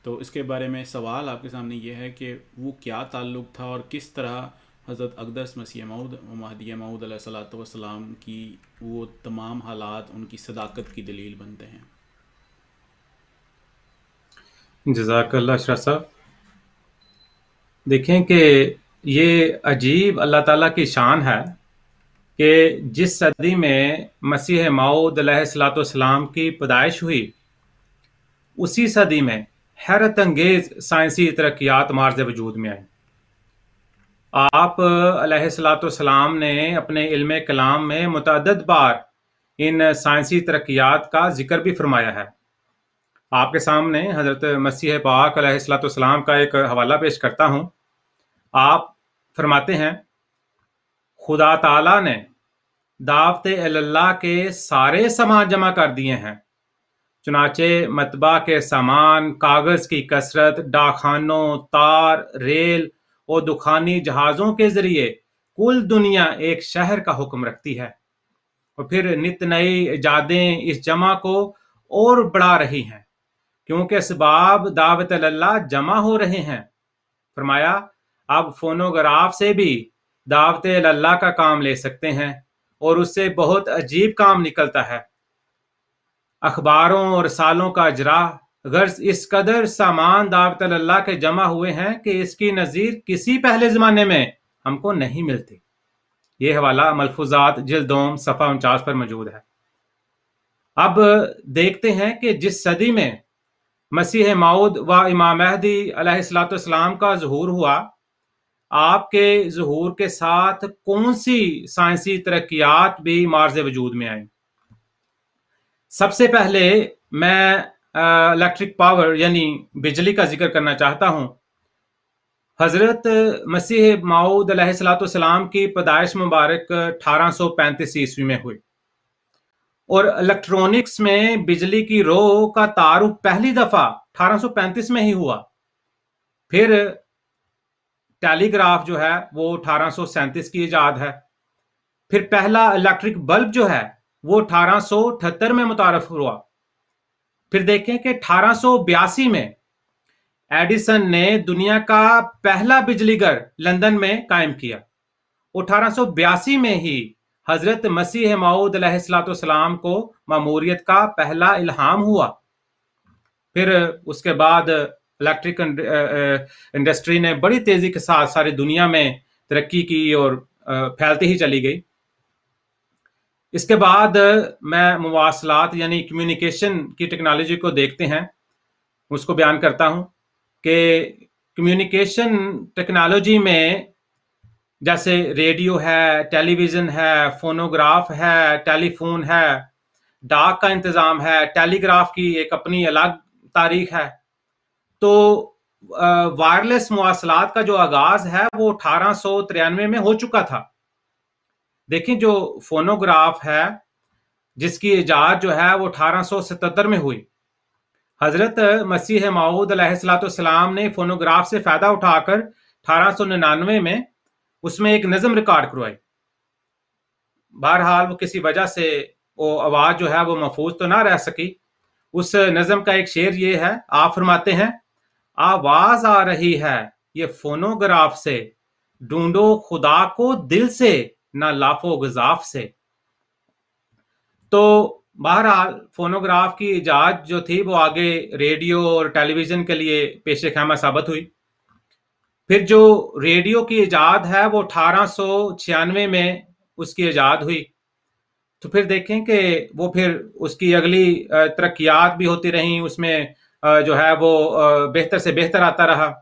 تو اس کے بارے میں سوال آپ کے سامنے یہ ہے کہ وہ کیا تعلق تھا اور کس طرح حضرت اقدس مسیح موعود و مہدی موعود علیہ السلام کی وہ تمام حالات ان کی صداقت کی دلیل بنتے ہیں۔ جزاک اللہ اشرف صاحب۔ دیکھیں کہ یہ عجیب اللہ تعالیٰ کی شان ہے کہ جس صدی میں مسیح موعود علیہ السلام کی پیدائش ہوئی، اسی صدی میں حیرت انگیز سائنسی ترقیات مارز وجود میں آئیں۔ آپ علیہ السلام نے اپنے علم کلام میں متعدد بار ان سائنسی ترقیات کا ذکر بھی فرمایا ہے۔ آپ کے سامنے حضرت مسیح پاک علیہ الصلوۃ والسلام کا ایک حوالہ پیش کرتا ہوں۔ آپ فرماتے ہیں خدا تعالیٰ نے دعوت اللہ کے سارے سامان جمع کر دیے ہیں، چنانچہ مطبع کے سامان، کاغذ کی کثرت، ڈاکخانوں، تار، ریل اور دخانی جہازوں کے ذریعے کل دنیا ایک شہر کا حکم رکھتی ہے، اور پھر نت نئی ایجادیں اس جمع کو اور بڑھا رہی ہیں کیونکہ اسباب دعوت اللہ جمع ہو رہے ہیں۔ فرمایا اب فونوگراف سے بھی دعوت اللہ کا کام لے سکتے ہیں اور اس سے بہت عجیب کام نکلتا ہے۔ اخباروں اور رسالوں کا اجرا، غرض اس قدر سامان دعوت اللہ کے جمع ہوئے ہیں کہ اس کی نظیر کسی پہلے زمانے میں ہم کو نہیں ملتی۔ یہ حوالہ ملفوظات جلد دوم صفحہ 49 پر موجود ہے۔ اب دیکھتے ہیں کہ جس صدی میں مسیح موعود و امام مہدی علیہ الصلوۃ والسلام کا ظہور ہوا، آپ کے ظہور کے ساتھ کون سی سائنسی ترقیات بھی معرض وجود میں آئیں۔ سب سے پہلے میں الیکٹرک پاور یعنی بجلی کا ذکر کرنا چاہتا ہوں۔ حضرت مسیح موعود علیہ الصلوۃ والسلام کی پیدائش مبارک 1835 عیسوی میں ہوئی، اور الیکٹرونکس میں بجلی کی رو کا تعارف پہلی دفعہ 1835 میں ہی ہوا۔ پھر ٹیلی گراف جو ہے وہ 1837 کی ایجاد ہے۔ پھر پہلا الیکٹرک بلب جو ہے وہ 1878 میں متعارف ہوا۔ پھر دیکھیں کہ 1882 میں ایڈیسن نے دنیا کا پہلا بجلی گھر لندن میں قائم کیا، اور 1882 میں ہی حضرت مسیح موعود علیہ الصلوۃ والسلام کو ماموریت کا پہلا الہام ہوا۔ پھر اس کے بعد الیکٹرک انڈسٹری نے بڑی تیزی کے ساتھ ساری دنیا میں ترقی کی اور پھیلتی ہی چلی گئی۔ اس کے بعد میں مواصلات یعنی کمیونیکیشن کی ٹیکنالوجی کو دیکھتے ہیں، اس کو بیان کرتا ہوں کہ کمیونیکیشن ٹیکنالوجی میں جیسے ریڈیو ہے، ٹیلی ویژن ہے، فونوگراف ہے، ٹیلی فون ہے، ڈاک کا انتظام ہے، ٹیلی گراف کی ایک اپنی الگ تاریخ ہے۔ تو وائرلیس مواصلات کا جو آغاز ہے وہ 1893 میں ہو چکا تھا۔ دیکھیں جو فونوگراف ہے جس کی ایجاد جو ہے وہ 1877 میں ہوئی۔ حضرت مسیح موعود علیہ الصلوۃ والسلام نے فونوگراف سے فائدہ اٹھا کر 1899 میں اس میں ایک نظم ریکارڈ کروائی۔ بہرحال وہ کسی وجہ سے وہ آواز جو ہے وہ محفوظ تو نہ رہ سکی۔ اس نظم کا ایک شعر یہ ہے، آپ فرماتے ہیں آواز آ رہی ہے یہ فونوگراف سے، ڈھونڈو خدا کو دل سے نہ لاف و گزاف سے۔ تو بہرحال فونوگراف کی ایجاد جو تھی وہ آگے ریڈیو اور ٹیلی ویژن کے لیے پیش خیمہ ثابت ہوئی۔ پھر جو ریڈیو کی ایجاد ہے وہ 1896 میں اس کی ایجاد ہوئی۔ تو پھر دیکھیں کہ وہ پھر اس کی اگلی ترقیات بھی ہوتی رہیں، اس میں جو ہے وہ بہتر سے بہتر آتا رہا۔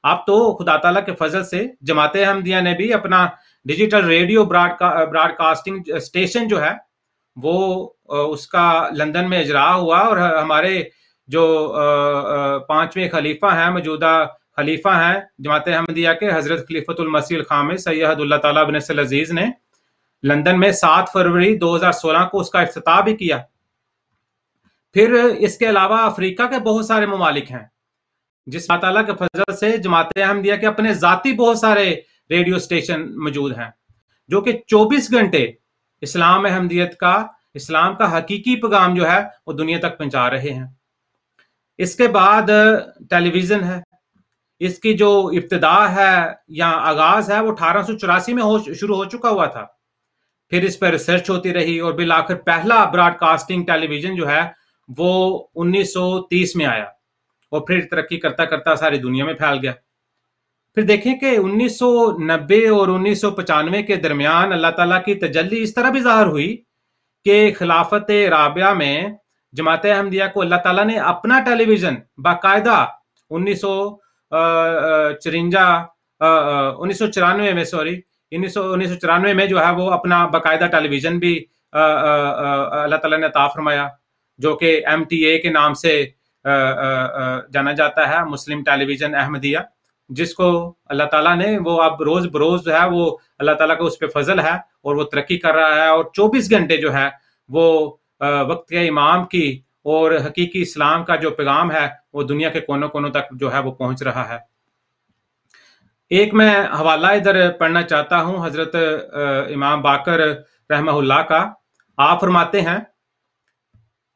اب تو خدا تعالیٰ کے فضل سے جماعت احمدیہ نے بھی اپنا digital radio broadcasting station جو ہے وہ اس کا لندن میں اجرا ہوا، اور ہمارے جو 5ویں خلیفہ ہیں، موجودہ خلیفہ ہیں جماعت احمدیہ کے، حضرت خلیفۃ المسیح الخامس سید اللہ تعالیٰ بن نصر العزیز نے لندن میں 7 فروری 2016 کو اس کا افتتاح بھی کیا۔ پھر اس کے علاوہ افریقہ کے بہت سارے ممالک ہیں جس اللہ تعالیٰ کے فضل سے جماعت احمدیہ کے اپنے ذاتی بہت سارے ریڈیو اسٹیشن موجود ہیں جو کہ 24 گھنٹے اسلام احمدیت کا، اسلام کا حقیقی پیغام جو ہے وہ دنیا تک پہنچا رہے ہیں۔ اس کے بعد ٹیلی ویژن ہے، اس کی جو ابتدا ہے یا آغاز ہے وہ 1884 میں شروع ہو چکا ہوا تھا۔ پھر اس پر ریسرچ ہوتی رہی اور بالآخر پہلا براڈ کاسٹنگ ٹیلی ویژن جو ہے وہ 1930 میں آیا، اور پھر ترقی کرتا کرتا ساری دنیا میں پھیل گیا۔ پھر دیکھیں کہ 1990 اور 1995 کے درمیان اللہ تعالیٰ کی تجلی اس طرح بھی ظاہر ہوئی کہ خلافت رابعہ میں جماعت احمدیہ کو اللہ تعالیٰ نے اپنا ٹیلی ویژن باقاعدہ 1994 میں جو ہے وہ اپنا باقاعدہ ٹیلی ویژن بھی اللہ تعالیٰ نے عطا فرمایا، جو کہ MTA کے نام سے جانا جاتا ہے، مسلم ٹیلی ویژن احمدیہ، جس کو اللہ تعالیٰ نے وہ اب روز بروز جو ہے وہ اللہ تعالیٰ کا اس پہ فضل ہے اور وہ ترقی کر رہا ہے، اور 24 گھنٹے جو ہے وہ وقت کے امام کی اور حقیقی اسلام کا جو پیغام ہے وہ دنیا کے کونوں کونوں تک جو ہے وہ پہنچ رہا ہے۔ ایک میں حوالہ ادھر پڑھنا چاہتا ہوں حضرت امام باقر رحمہ اللہ کا۔ آپ فرماتے ہیں،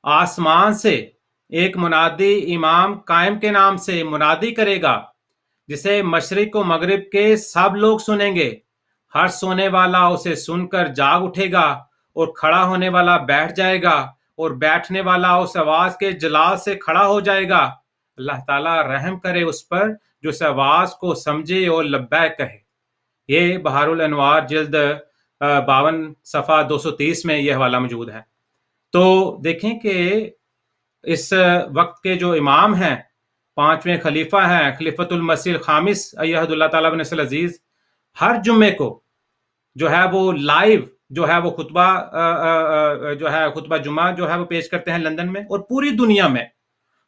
آسمان سے ایک منادی امام قائم کے نام سے منادی کرے گا، جسے مشرق و مغرب کے سب لوگ سنیں گے۔ ہر سونے والا اسے سن کر جاگ اٹھے گا، اور کھڑا ہونے والا بیٹھ جائے گا، اور بیٹھنے والا اس آواز کے جلال سے کھڑا ہو جائے گا۔ اللہ تعالیٰ رحم کرے اس پر جو اس آواز کو سمجھے اور لبیک کہے۔ یہ بہار الانوار جلد 52 صفحہ 230 میں یہ حوالہ موجود ہے۔ تو دیکھیں کہ اس وقت کے جو امام ہیں، 5ویں خلیفہ ہیں، خلیفۃ المسیح الخامس ایھد اللہ تعالیٰ بن نصر العزیز، ہر جمعے کو جو ہے وہ لائیو جو ہے وہ خطبہ جمعہ جو ہے وہ پیش کرتے ہیں لندن میں، اور پوری دنیا میں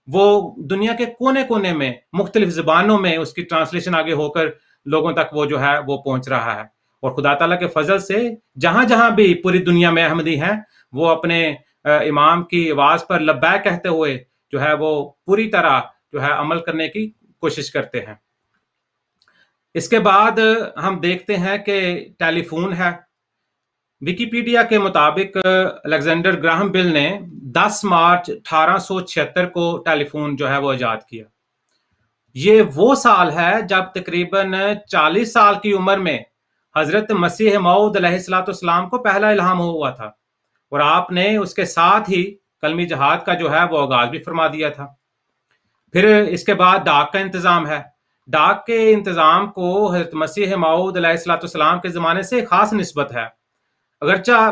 وہ دنیا کے کونے کونے میں مختلف زبانوں میں اس کی ٹرانسلیشن آگے ہو کر لوگوں تک وہ جو ہے وہ پہنچ رہا ہے۔ اور خدا تعالیٰ کے فضل سے جہاں جہاں بھی پوری دنیا میں احمدی ہیں، وہ اپنے امام کی آواز پر لبیک کہتے ہوئے جو ہے وہ پوری طرح جو ہے عمل کرنے کی کوشش کرتے ہیں۔ اس کے بعد ہم دیکھتے ہیں کہ ٹیلی فون ہے۔ ویکیپیڈیا کے مطابق الیگزینڈر گراہم بیل نے 10 مارچ 1876 کو ٹیلی فون جو ہے وہ ایجاد کیا۔ یہ وہ سال ہے جب تقریباً 40 سال کی عمر میں حضرت مسیح موعود علیہ السلام کو پہلا الہام ہوا تھا، اور آپ نے اس کے ساتھ ہی کلمی جہاد کا جو ہے وہ آغاز بھی فرما دیا تھا۔ پھر اس کے بعد ڈاک کا انتظام ہے۔ ڈاک کے انتظام کو حضرت مسیح موعود علیہ السلام کے زمانے سے خاص نسبت ہے، اگرچہ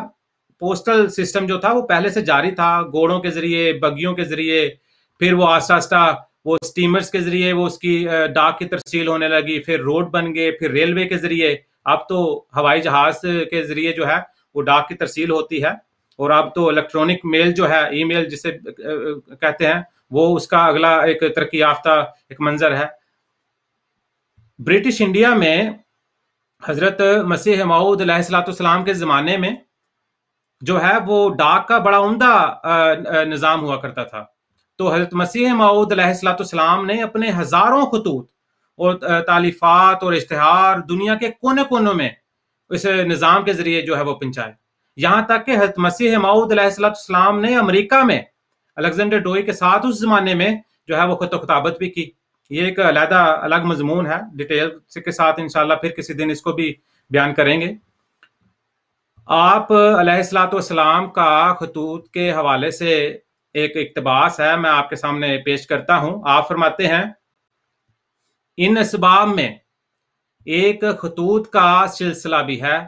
پوسٹل سسٹم جو تھا وہ پہلے سے جاری تھا، گھوڑوں کے ذریعے، بگیوں کے ذریعے، پھر وہ آہستہ آہستہ وہ سٹیمرز کے ذریعے وہ اس کی ڈاک کی ترسیل ہونے لگی، پھر روڈ بن گئے، پھر ریلوے کے ذریعے، اب تو ہوائی جہاز کے ذریعے جو ہے وہ ڈاک کی ترسیل ہوتی ہے، اور اب تو الیکٹرونک میل جو ہے، ای میل جسے کہتے ہیں، وہ اس کا اگلا ایک ترقی یافتہ ایک منظر ہے۔ برٹش انڈیا میں حضرت مسیح موعود علیہ السلام کے زمانے میں جو ہے وہ ڈاک کا بڑا عمدہ نظام ہوا کرتا تھا۔ تو حضرت مسیح موعود علیہ السلام نے اپنے ہزاروں خطوط اور تالیفات اور اشتہار دنیا کے کونے کونوں میں اس نظام کے ذریعے جو ہے وہ پہنچائے، یہاں تک کہ حضرت مسیح موعود علیہ السلام نے امریکہ میں الیگزینڈر ڈوئی کے ساتھ اس زمانے میں جو ہے وہ خط و خطابت بھی کی۔ یہ ایک علیحدہ الگ مضمون ہے، ڈیٹیل کے ساتھ انشاءاللہ پھر کسی دن اس کو بھی بیان کریں گے۔ آپ علیہ السلام کا خطوط کے حوالے سے ایک اقتباس ہے، میں آپ کے سامنے پیش کرتا ہوں۔ آپ فرماتے ہیں، ان اسباب میں ایک خطوط کا سلسلہ بھی ہے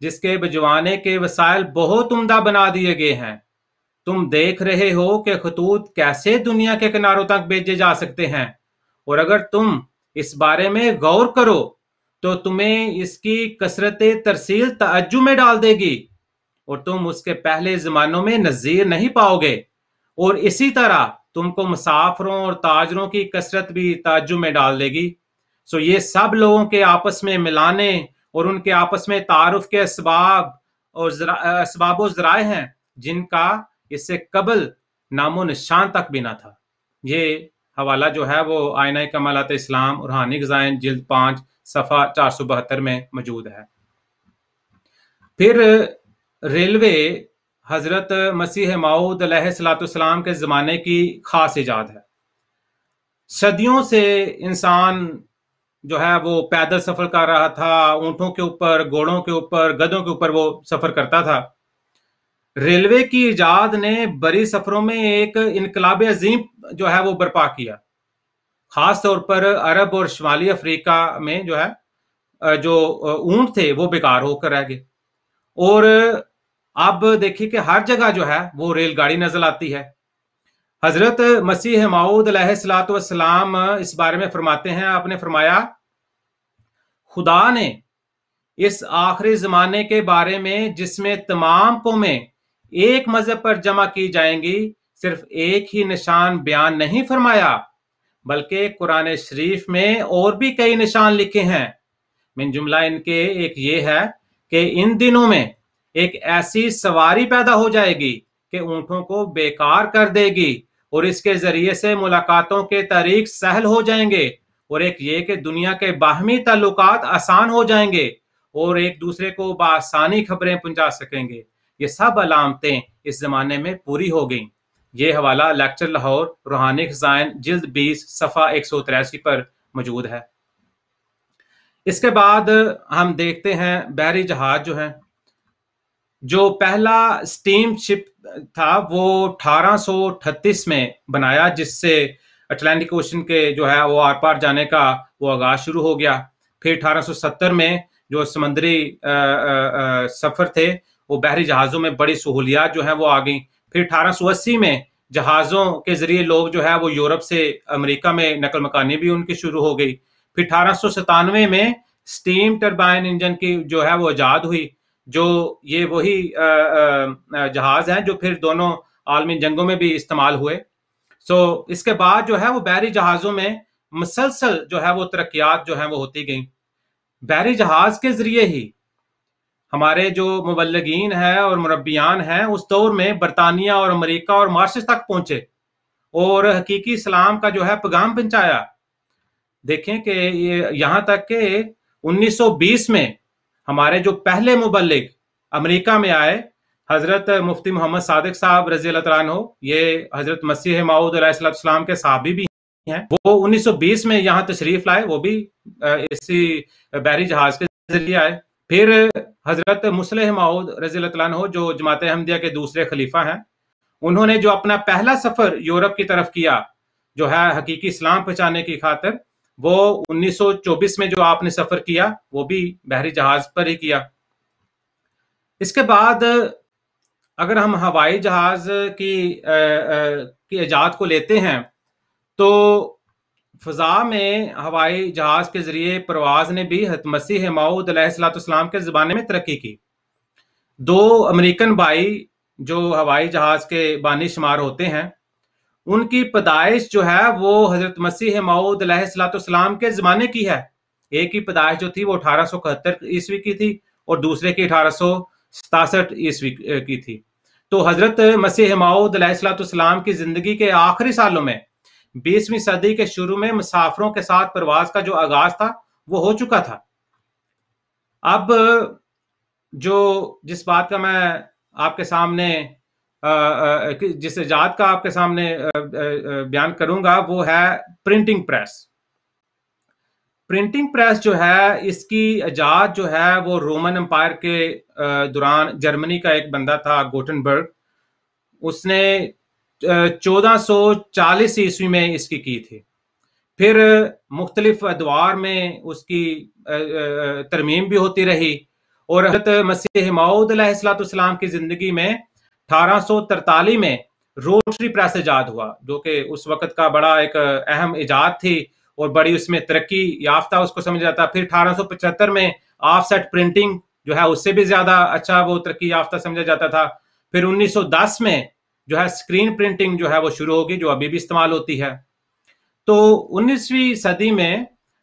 جس کے بھجوانے کے وسائل بہت عمدہ بنا دیے گئے ہیں۔ تم دیکھ رہے ہو کہ خطوط کیسے دنیا کے کناروں تک بھیجے جا سکتے ہیں، اور اگر تم اس بارے میں غور کرو تو تمہیں اس کی کثرت ترسیل تعجب میں ڈال دے گی، اور تم اس کے پہلے زمانوں میں نظیر نہیں پاؤ گے، اور اسی طرح تم کو مسافروں اور تاجروں کی کثرت بھی تعجب میں ڈال دے گی۔ سو یہ سب لوگوں کے آپس میں ملانے اور ان کے آپس میں تعارف کے اسباب و ذرائع ہیں جن کا اس سے قبل نام و نشان تک بھی نہ تھا۔ یہ حوالہ جو ہے وہ آئینہ کمالات اسلام روحانی غذائیں جلد 5 صفحہ 472 میں موجود ہے۔ پھر ریلوے حضرت مسیح موعود علیہ السلام کے زمانے کی خاص ایجاد ہے۔ صدیوں سے انسان جو ہے وہ پیدل سفر کر رہا تھا، اونٹوں کے اوپر، گھوڑوں کے اوپر، گدھوں کے اوپر وہ سفر کرتا تھا۔ ریلوے کی ایجاد نے بری سفروں میں ایک انقلاب عظیم جو ہے وہ برپا کیا، خاص طور پر عرب اور شمالی افریقہ میں جو ہے جو اونٹ تھے وہ بیکار ہو کر رہ گئے، اور اب دیکھیے کہ ہر جگہ جو ہے وہ ریل گاڑی نظر آتی ہے۔ حضرت مسیح موعود علیہ السلام اس بارے میں فرماتے ہیں، آپ نے فرمایا، خدا نے اس آخری زمانے کے بارے میں جس میں تمام قومیں ایک مذہب پر جمع کی جائیں گی صرف ایک ہی نشان بیان نہیں فرمایا بلکہ قرآن شریف میں اور بھی کئی نشان لکھے ہیں۔ من جملہ ان کے ایک یہ ہے کہ ان دنوں میں ایک ایسی سواری پیدا ہو جائے گی کہ اونٹوں کو بیکار کر دے گی، اور اس کے ذریعے سے ملاقاتوں کے طریق سہل ہو جائیں گے، اور ایک یہ کہ دنیا کے باہمی تعلقات آسان ہو جائیں گے اور ایک دوسرے کو بآسانی خبریں پہنچا سکیں گے۔ یہ سب علامتیں اس زمانے میں پوری ہو گئیں۔ یہ حوالہ لیکچر لاہور روحانی خزائن جلد 20 صفحہ 183 پر موجود ہے۔ اس کے بعد ہم دیکھتے ہیں بحری جہاز جو ہے، جو پہلا سٹیم شپ تھا وہ 1838 میں بنایا، جس سے اٹلانٹک اوشن کے جو ہے وہ آر پار جانے کا وہ آغاز شروع ہو گیا۔ پھر 1870 میں جو سمندری سفر تھے وہ بحری جہازوں میں بڑی سہولیات جو ہیں وہ آ گئیں۔ پھر 1880 میں جہازوں کے ذریعے لوگ جو ہے وہ یورپ سے امریکہ میں نقل مکانی بھی ان کی شروع ہو گئی۔ پھر 1897 میں سٹیم ٹربائن انجن کی جو ہے وہ ایجاد ہوئی، جو یہ وہی جہاز ہیں جو پھر دونوں عالمی جنگوں میں بھی استعمال ہوئے۔ اس کے بعد جو ہے وہ بحری جہازوں میں مسلسل جو ہے وہ ترقیات جو ہیں وہ ہوتی گئیں۔ بحری جہاز کے ذریعے ہی ہمارے جو مبلغین ہیں اور مربیان ہیں اس دور میں برطانیہ اور امریکہ اور مارشس تک پہنچے اور حقیقی اسلام کا جو ہے پیغام پہنچایا۔ دیکھیں کہ یہاں تک کہ 1920 میں ہمارے جو پہلے مبلغ امریکہ میں آئے، حضرت مفتی محمد صادق صاحب رضی اللہ تعالیٰ عنہ، یہ حضرت مسیح موعود علیہ السلام کے صحابی بھی ہیں، وہ 1920 میں یہاں تشریف لائے، وہ بھی اسی بحری جہاز کے ذریعے آئے۔ پھر حضرت مصلح موعود رضی اللہ تعالیٰ عنہ جو جماعت احمدیہ کے دوسرے خلیفہ ہیں، انہوں نے جو اپنا پہلا سفر یورپ کی طرف کیا جو ہے حقیقی اسلام پہنچانے کی خاطر، وہ 1924 میں جو آپ نے سفر کیا وہ بھی بحری جہاز پر ہی کیا۔ اس کے بعد اگر ہم ہوائی جہاز کی ایجاد کو لیتے ہیں تو فضا میں ہوائی جہاز کے ذریعے پرواز نے بھی حضرت مسیح موعود علیہ السلام کے زمانے میں ترقی کی۔ 2 امریکن بھائی جو ہوائی جہاز کے بانی شمار ہوتے ہیں، ان کی پیدائش جو ہے وہ حضرت مسیح موعود علیہ السلام کے زمانے کی ہے۔ ایک کی پیدائش جو تھی وہ 1871 عیسوی کی تھی اور دوسرے کی 1867 عیسوی کی تھی۔ تو حضرت مسیح موعود علیہ السلام کی زندگی کے آخری سالوں میں 20ویں صدی کے شروع میں مسافروں کے ساتھ پرواز کا جو آغاز تھا وہ ہو چکا تھا۔ اب جس بات کا میں آپ کے سامنے جس ایجاد کا آپ کے سامنے بیان کروں گا وہ ہے پرنٹنگ پریس۔ پرنٹنگ پریس جو ہے اس کی ایجاد جو ہے وہ رومن امپائر کے دوران جرمنی کا ایک بندہ تھا گوٹنبرگ، اس نے 1440 عیسوی میں اس کی تھی۔ پھر مختلف ادوار میں اس کی ترمیم بھی ہوتی رہی اور حضرت مسیح موعود علیہ السلام کی زندگی میں 1843 میں روٹری پریس ایجاد ہوا، جو کہ اس وقت کا بڑا ایک اہم ایجاد تھی اور بڑی اس میں ترقی یافتہ اس کو سمجھا جاتا۔ پھر 1875 میں آف سیٹ پرنٹنگ جو ہے اس سے بھی زیادہ اچھا وہ ترقی یافتہ سمجھا جاتا تھا۔ پھر 1910 میں جو ہے اسکرین پرنٹنگ جو ہے وہ شروع ہوگی، جو ابھی بھی استعمال ہوتی ہے۔ تو 19ویں صدی میں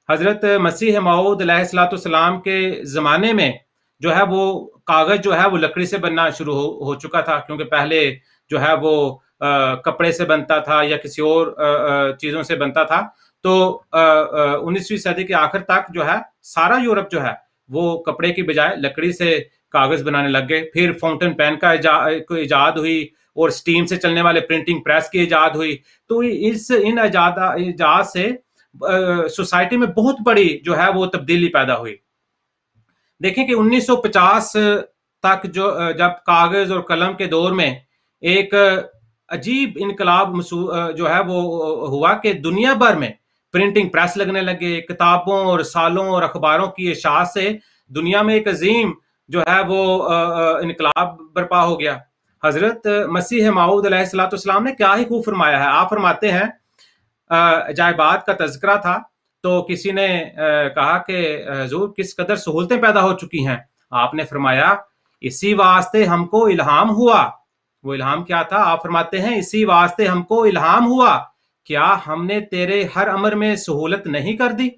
حضرت مسیح موعود علیہ السلام کے زمانے میں جو ہے وہ کاغذ جو ہے وہ لکڑی سے بننا شروع ہو چکا تھا، کیونکہ پہلے جو ہے وہ کپڑے سے بنتا تھا یا کسی اور چیزوں سے بنتا تھا۔ تو 19ویں صدی کے آخر تک جو ہے سارا یورپ جو ہے وہ کپڑے کی بجائے لکڑی سے کاغذ بنانے لگ گئے۔ پھر فاؤنٹن پین کا ایجاد ہوئی اور سٹیم سے چلنے والے پرنٹنگ پریس کی ایجاد ہوئی۔ تو ان ایجاد سے سوسائٹی میں بہت بڑی جو ہے وہ تبدیلی پیدا ہوئی۔ دیکھیں کہ 1950 تک جب کاغذ اور قلم کے دور میں ایک عجیب انقلاب جو ہے وہ ہوا کہ دنیا بھر میں پرنٹنگ پریس لگنے لگے، کتابوں اور رسالوں اور اخباروں کی اشاعت سے دنیا میں ایک عظیم جو ہے وہ انقلاب برپا ہو گیا۔ حضرت مسیح موعود علیہ السلام نے کیا ہی خوب فرمایا ہے۔ آپ فرماتے ہیں، عجائبات کا تذکرہ تھا تو کسی نے کہا کہ حضور کس قدر سہولتیں پیدا ہو چکی ہیں۔ آپ نے فرمایا اسی واسطے ہم کو الہام ہوا وہ الہام کیا تھا؟ آپ فرماتے ہیں اسی واسطے ہم کو الہام ہوا، کیا ہم نے تیرے ہر امر میں سہولت نہیں کر دی؟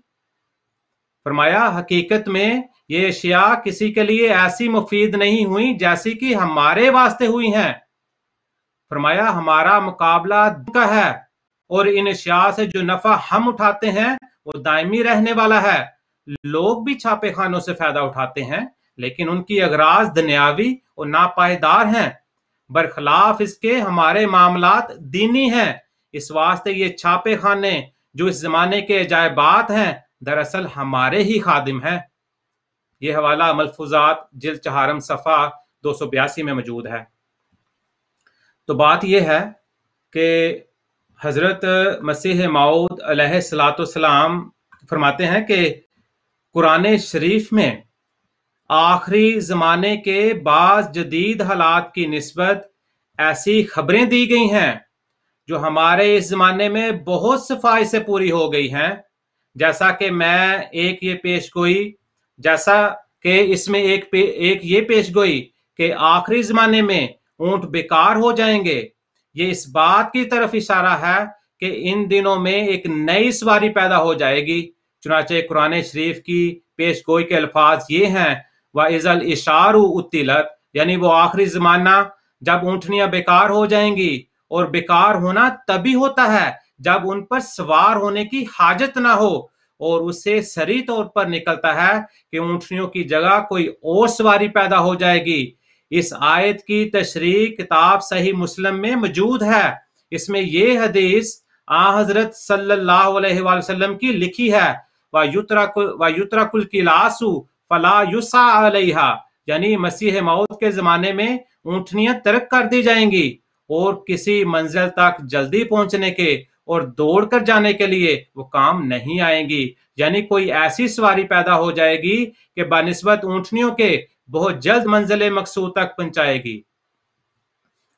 فرمایا حقیقت میں یہ اشیاء کسی کے لیے ایسی مفید نہیں ہوئی جیسی کہ ہمارے واسطے ہوئی ہیں۔ فرمایا ہمارا مقابلہ کا ہے اور ان اشیاء سے جو نفع ہم اٹھاتے ہیں وہ دائمی رہنے والا ہے۔ لوگ بھی چھاپے خانوں سے فائدہ اٹھاتے ہیں لیکن ان کی اغراض دنیاوی اور ناپائیدار ہیں، برخلاف اس کے ہمارے معاملات دینی ہیں۔ اس واسطے یہ چھاپے خانے جو اس زمانے کے عجائبات ہیں دراصل ہمارے ہی خادم ہیں۔ یہ حوالہ ملفوظات جلد 4 صفحہ 282 میں موجود ہے۔ تو بات یہ ہے کہ حضرت مسیح موعود علیہ الصلاۃ والسلام فرماتے ہیں کہ قرآن شریف میں آخری زمانے کے بعض جدید حالات کی نسبت ایسی خبریں دی گئی ہیں جو ہمارے اس زمانے میں بہت صفائی سے پوری ہو گئی ہیں، جیسا کہ میں یہ پیش گوئی کہ آخری زمانے میں اونٹ بیکار ہو جائیں گے، یہ اس بات کی طرف اشارہ ہے کہ ان دنوں میں ایک نئی سواری پیدا ہو جائے گی۔ چنانچہ قرآن شریف کی پیش گوئی کے الفاظ یہ ہیں وَإِذَا الْإِشَارُ اُطِّلَتْ، یعنی وہ آخری زمانہ جب اونٹنیاں بیکار ہو جائیں گی، اور بیکار ہونا تبھی ہوتا ہے جب ان پر سوار ہونے کی حاجت نہ ہو، اور اس سے صریح طور پر نکلتا ہے کہ اونٹنیوں کی جگہ کوئی اور سواری پیدا ہو جائے گی۔ اس آیت کی تشریح کتاب صحیح مسلم میں موجود ہے۔ اس میں یہ حدیث حضرت صلی اللہ علیہ وآلہ وسلم کی لکھی ہے وَيُتْرَكُ الْقِلَاسُ فَلَا يُسْعَى عَلَيْهَا، یعنی مسیح موعود کے زمانے میں اونٹنیاں ترک کر دی جائیں گی اور کسی منزل تک جلدی پہنچنے کے اور دوڑ کر جانے کے لیے وہ کام نہیں آئیں گی، یعنی کوئی ایسی سواری پیدا ہو جائے گی کہ بنسبت اونٹنیوں کے بہت جلد منزل مقصود تک پہنچائے گی۔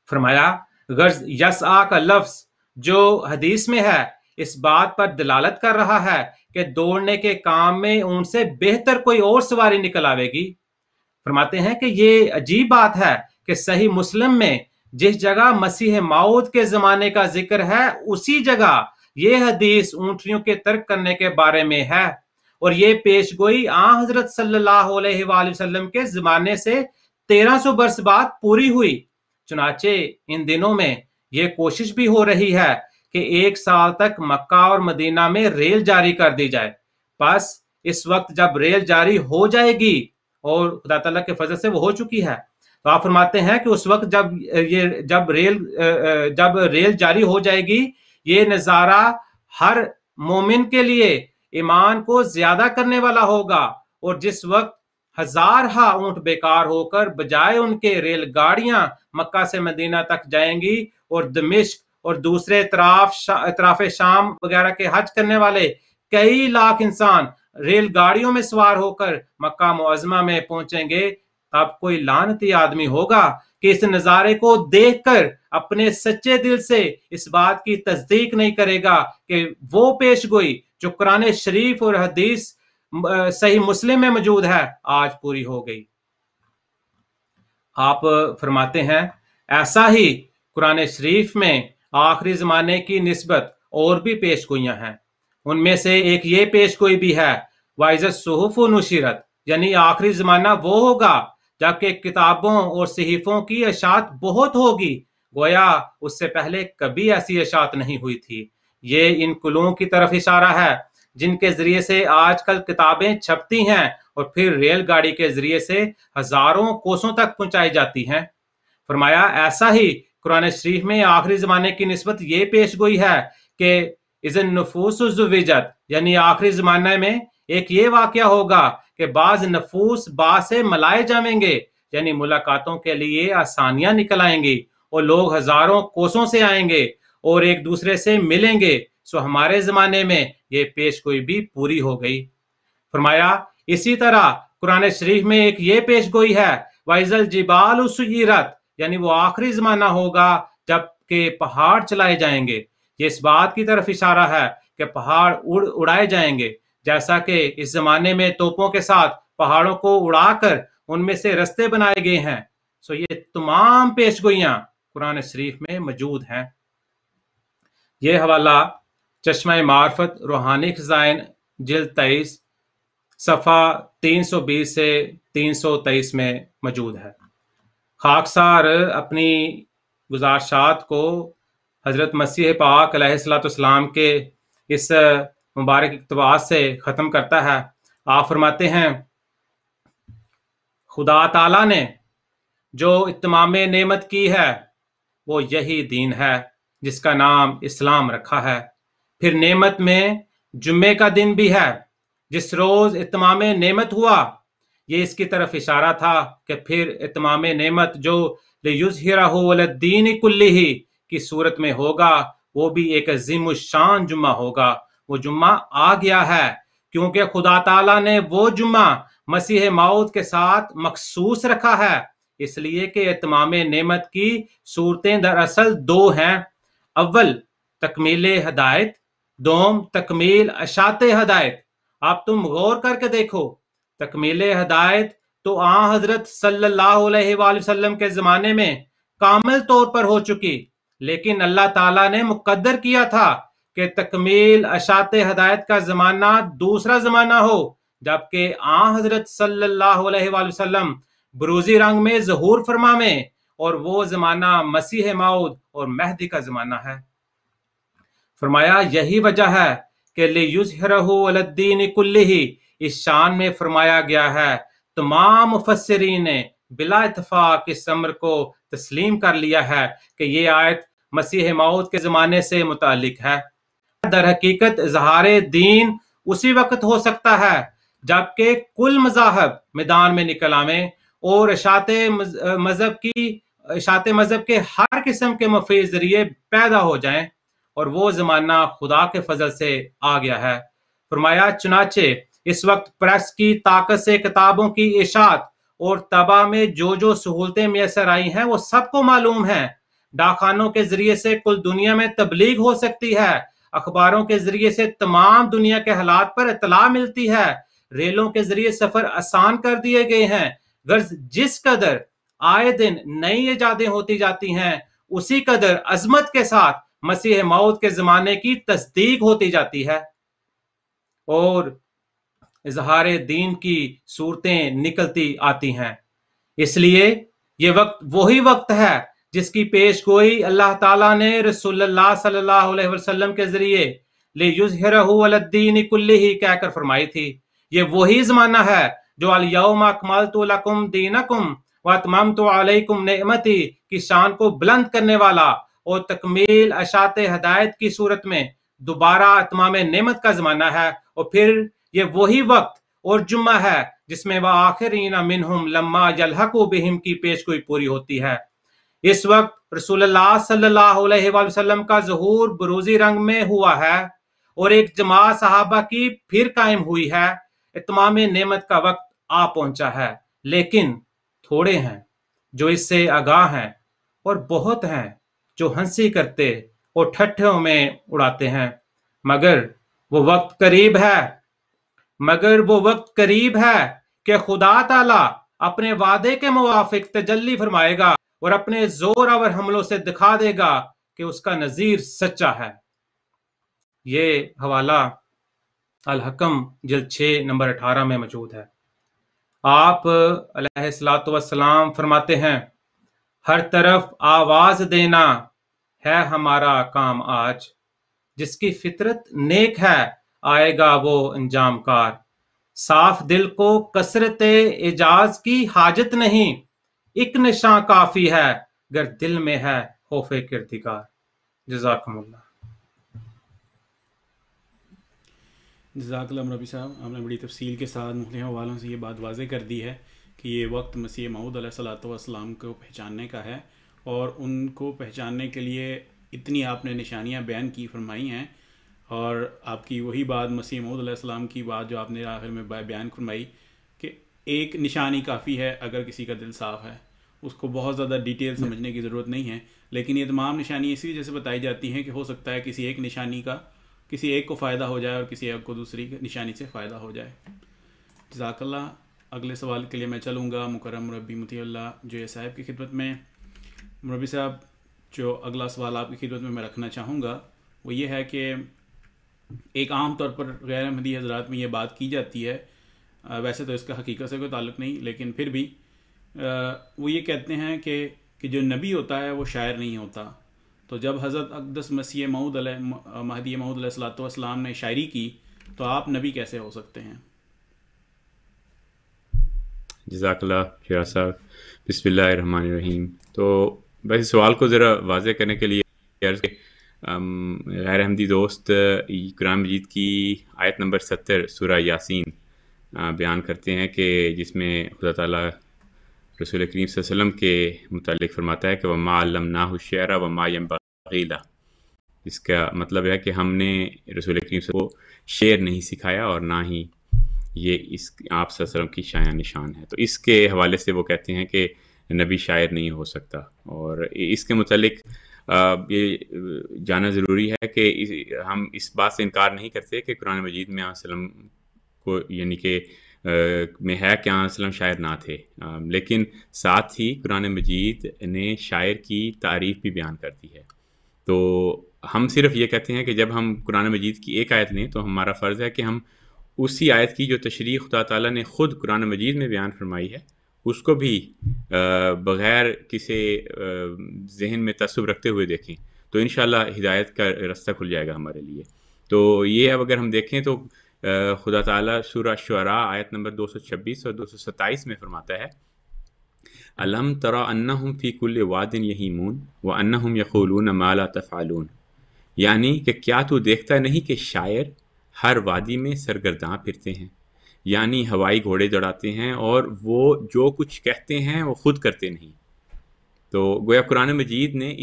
فرمایا غرض یسعا کا لفظ جو حدیث میں ہے اس بات پر دلالت کر رہا ہے کہ دوڑنے کے کام میں اونٹ سے بہتر کوئی اور سواری نکل آئے گی۔ فرماتے ہیں کہ یہ عجیب بات ہے کہ صحیح مسلم میں جس جگہ مسیح موعود کے زمانے کا ذکر ہے اسی جگہ یہ حدیث اونٹنیوں کے ترک کرنے کے بارے میں ہے، اور یہ پیش گوئی حضرت صلی اللہ علیہ وآلہ وسلم کے زمانے سے 1300 برس بعد پوری ہوئی۔ چنانچہ ان دنوں میں یہ کوشش بھی ہو رہی ہے کہ 1 سال تک مکہ اور مدینہ میں ریل جاری کر دی جائے۔ بس اس وقت جب ریل جاری ہو جائے گی، اور خدا تعالیٰ کے فضل سے وہ ہو چکی ہے، تو آپ فرماتے ہیں کہ اس وقت جب ریل جاری ہو جائے گی، یہ نظارہ ہر مومن کے لیے ایمان کو زیادہ کرنے والا ہوگا، اور جس وقت ہزارہا اونٹ بیکار ہو کر بجائے ان کے ریل گاڑیاں مکہ سے مدینہ تک جائیں گی، اور دمشق اور دوسرے اطراف شام وغیرہ کے حج کرنے والے کئی لاکھ انسان ریل گاڑیوں میں سوار ہو کر مکہ معظمہ میں پہنچیں گے، تب کوئی لعنتی آدمی ہوگا کہ اس نظارے کو دیکھ کر اپنے سچے دل سے اس بات کی تصدیق نہیں کرے گا کہ وہ پیش گوئی جو قرآن شریف اور حدیث صحیح مسلم میں موجود ہے آج پوری ہو گئی۔ آپ فرماتے ہیں ایسا ہی قرآن شریف میں آخری زمانے کی نسبت اور بھی پیش گوئیاں ہیں۔ ان میں سے ایک یہ پیش گوئی بھی ہے وَإِذَا الصُّحُفُ نُشِرَتْ، یعنی آخری زمانہ وہ ہوگا جبکہ کتابوں اور صحیفوں کی اشاعت بہت ہوگی، گویا اس سے پہلے کبھی ایسی اشاعت نہیں ہوئی تھی۔ یہ ان قلوؤں کی طرف اشارہ ہے جن کے ذریعے سے آج کل کتابیں چھپتی ہیں اور پھر ریل گاڑی کے ذریعے سے ہزاروں کوسوں تک پہنچائی جاتی ہیں۔ فرمایا ایسا ہی قرآن شریف میں آخری زمانے کی نسبت یہ پیش گوئی ہے کہ اذا النفوس زوجت، یعنی آخری زمانے میں ایک یہ واقعہ ہوگا کہ بعض نفوس بعض سے ملائے جائیں گے، یعنی ملاقاتوں کے لیے آسانیاں نکل آئیں گی، اور لوگ ہزاروں کوسوں سے آئیں گے اور ایک دوسرے سے ملیں گے۔ سو ہمارے زمانے میں یہ پیش گوئی بھی پوری ہو گئی۔ فرمایا اسی طرح قرآن شریف میں ایک یہ پیش گوئی ہے وَإِذَا الْجِبَالُ سُيِّرَتْ، یعنی وہ آخری زمانہ ہوگا جب کہ پہاڑ چلائے جائیں گے۔ یہ اس بات کی طرف اشارہ ہے کہ پہاڑ اڑائے جائیں گے، جیسا کہ اس زمانے میں توپوں کے ساتھ پہاڑوں کو اڑا کر ان میں سے رستے بنائے گئے ہیں۔ سو یہ تمام پیش گوئیاں قرآن شریف میں موجود ہیں۔ یہ حوالہ چشمہ معرفت روحانی خزائن جلد 23 صفحہ 320 سے 323 میں موجود ہے۔ خاکسار اپنی گزارشات کو حضرت مسیح پاک علیہ الصلوۃ والسلام کے اس مبارک اقتباس سے ختم کرتا ہے۔ آپ فرماتے ہیں، خدا تعالیٰ نے جو اتمام نعمت کی ہے وہ یہی دین ہے جس کا نام اسلام رکھا ہے۔ پھر نعمت میں جمعے کا دن بھی ہے جس روز اتمام نعمت ہوا۔ یہ اس کی طرف اشارہ تھا کہ پھر اتمام نعمت جو لیظہرہ علی الدین کلہ کی صورت میں ہوگا وہ بھی ایک عظیم الشان جمعہ ہوگا۔ وہ جمعہ آ گیا ہے کیونکہ خدا تعالیٰ نے وہ جمعہ مسیح موعود کے ساتھ مخصوص رکھا ہے، اس لیے کہ اتمام نعمت کی صورتیں دراصل دو ہیں۔ اول تکمیل ہدایت، دوم تکمیل اشاعت ہدایت۔ اب تم غور کر کے دیکھو، تکمیل ہدایت تو آن حضرت صلی اللہ علیہ وآلہ وسلم کے زمانے میں کامل طور پر ہو چکی، لیکن اللہ تعالیٰ نے مقدر کیا تھا کہ تکمیل اشاعت ہدایت کا زمانہ دوسرا زمانہ ہو، جبکہ آن حضرت صلی اللہ علیہ وآلہ وسلم بروزی رنگ میں ظہور فرمائیں، اور وہ زمانہ مسیح موعود اور مہدی کا زمانہ ہے۔ فرمایا یہی وجہ ہے کہ لیظہرہ علی الدین کلہ اس شان میں فرمایا گیا ہے۔ تمام مفسرین نے بلا اتفاق اس امر کو تسلیم کر لیا ہے کہ یہ آیت مسیح موعود کے زمانے سے متعلق ہے۔ در حقیقت اظہار دین اسی وقت ہو سکتا ہے جبکہ کل مذاہب میدان میں نکل آئیں اور اشاعت مذہب کے ہر قسم کے مفید ذریعے پیدا ہو جائیں، اور وہ زمانہ خدا کے فضل سے آ گیا ہے۔ فرمایا چنانچہ اس وقت پریس کی طاقت سے کتابوں کی اشاعت اور طبع میں جو سہولتیں میسر آئی ہیں وہ سب کو معلوم ہیں۔ ڈاکخانوں کے ذریعے سے کل دنیا میں تبلیغ ہو سکتی ہے، اخباروں کے ذریعے سے تمام دنیا کے حالات پر اطلاع ملتی ہے، ریلوں کے ذریعے سفر آسان کر دیے گئے ہیں۔ غرض جس قدر آئے دن نئی ایجادیں ہوتی جاتی ہیں اسی قدر عظمت کے ساتھ مسیح موعود کے زمانے کی تصدیق ہوتی جاتی ہے اور اظہار دین کی صورتیں نکلتی آتی ہیں۔ اس لیے یہ وقت وہی وقت ہے جس کی پیش گوئی اللہ تعالیٰ نے رسول اللہ صلی اللہ علیہ وسلم کے ذریعے لیظہرہ علی الدین کلہ کہہ کر فرمائی تھی۔ یہ وہی زمانہ ہے جو الیوم اکملت لکم دینکم واتممت علیکم نعمتی کی شان کو بلند کرنے والا اور تکمیل اشاعت ہدایت کی صورت میں دوبارہ اتمام نعمت کا زمانہ ہے، اور پھر یہ وہی وقت اور جمعہ ہے جس میں وآخرین منہم لما یلحقوا بہم کی پیش گوئی پوری ہوتی ہے۔ اس وقت رسول اللہ صلی اللہ علیہ وآلہ وسلم کا ظہور بروزی رنگ میں ہوا ہے اور ایک جماعت صحابہ کی پھر قائم ہوئی ہے۔ اتمام نعمت کا وقت آ پہنچا ہے، لیکن تھوڑے ہیں جو اس سے آگاہ ہیں اور بہت ہیں جو ہنسی کرتے اور ٹھٹھوں میں اڑاتے ہیں۔ مگر وہ وقت قریب ہے کہ خدا تعالیٰ اپنے وعدے کے موافق تجلی فرمائے گا اور اپنے زور آور حملوں سے دکھا دے گا کہ اس کا نذیر سچا ہے۔ یہ حوالہ الحکم جلد 6 نمبر 18 میں موجود ہے۔ آپ علیہ الصلوۃ والسلام فرماتے ہیں، ہر طرف آواز دینا ہے ہمارا کام آج، جس کی فطرت نیک ہے آئے گا وہ انجام کار۔ صاف دل کو کثرت اعجاز کی حاجت نہیں، ایک نشاں کافی ہے گر دل میں ہے خوف کردگار۔ جزاکم اللہ۔ جزاک اللہ ربی صاحب، ہم نے بڑی تفصیل کے ساتھ مختلف حوالوں سے یہ بات واضح کر دی ہے کہ یہ وقت مسیح موعود علیہ الصلوۃ والسلام کو پہچاننے کا ہے، اور ان کو پہچاننے کے لیے اتنی آپ نے نشانیاں بیان کی فرمائی ہیں، اور آپ کی وہی بات مسیح موعود علیہ السلام کی بات جو آپ نے آخر میں بیان فرمائی کہ ایک نشانی کافی ہے اگر کسی کا دل صاف ہے، اس کو بہت زیادہ ڈیٹیل سمجھنے کی ضرورت نہیں ہے، لیکن یہ تمام نشانی اسی وجہ سے بتائی جاتی ہیں کہ ہو سکتا ہے کسی ایک نشانی کا کسی ایک کو فائدہ ہو جائے اور کسی ایک کو دوسری نشانی سے فائدہ ہو جائے۔ جزاک اللہ۔ اگلے سوال کے لیے میں چلوں گا مکرم مربی مطیع اللہ جو صاحب کی خدمت میں۔ مربی صاحب، جو اگلا سوال آپ کی خدمت میں رکھنا چاہوں گا وہ یہ ہے کہ ایک عام طور پر غیر احمدی حضرات میں یہ بات کی جاتی ہے، ویسے تو اس کا حقیقت سے کوئی تعلق نہیں، لیکن پھر بھی وہ یہ کہتے ہیں کہ جو نبی ہوتا ہے وہ شاعر نہیں ہوتا. تو جب حضرت اقدس مسیح موعود مہدی موعود علیہ الصلوۃ والسلام نے شاعری کی تو آپ نبی کیسے ہو سکتے ہیں؟ جزاک اللہ شیراز صاحب. بسم اللہ الرحمن الرحیم. تو بس سوال کو ذرا واضح کرنے کے لیے عرض کہ غیر احمدی دوست قرآن مجید کی آیت نمبر 70 سورہ یاسین بیان کرتے ہیں کہ جس میں خدا تعالیٰ رسول کریم صلی اللہ علیہ وسلم کے متعلق فرماتا ہے کہ وَمَا عَلَّمْنَاهُ الشِّعْرَ وَمَا يَنبَغِي لَهُ. اس کا مطلب ہے کہ ہم نے رسول کریم صلی اللہ علیہ وسلم کو شعر نہیں سکھایا اور نہ ہی یہ اس آپ صلی اللہ علیہ وسلم کی شایان نشان ہے. تو اس کے حوالے سے وہ کہتے ہیں کہ نبی شاعر نہیں ہو سکتا. اور اس کے متعلق یہ جانا ضروری ہے کہ ہم اس بات سے انکار نہیں کرتے کہ قرآن مجید میں آپ صلی اللہ علیہ وسلم کو یعنی کہ میں ہے کہ آپ صلی اللہ علیہ وسلم شاعر نہ تھے، لیکن ساتھ ہی قرآن مجید نے شاعر کی تعریف بھی بیان کرتی ہے. تو ہم صرف یہ کہتے ہیں کہ جب ہم قرآن مجید کی ایک آیت لیں تو ہمارا فرض ہے کہ ہم اسی آیت کی جو تشریح خدا تعالیٰ نے خود قرآن مجید میں بیان فرمائی ہے اس کو بھی بغیر کسی ذہن میں تعصب رکھتے ہوئے دیکھیں تو انشاءاللہ ہدایت کا راستہ کھل جائے گا ہمارے لیے. تو یہ اب اگر ہم دیکھیں تو خدا تعالیٰ سورہ شعراء آیت نمبر 226 اور 227 میں فرماتا ہے الم تری انہم فی کل واد یہیمون وانہم یقولون ما لا تفعلون. یعنی کہ کیا تو دیکھتا نہیں کہ شاعر ہر وادی میں سرگرداں پھرتے ہیں، یعنی ہوائی گھوڑے دوڑاتے ہیں اور وہ جو کچھ کہتے ہیں وہ خود کرتے نہیں. تو گویا قرآن مجید نے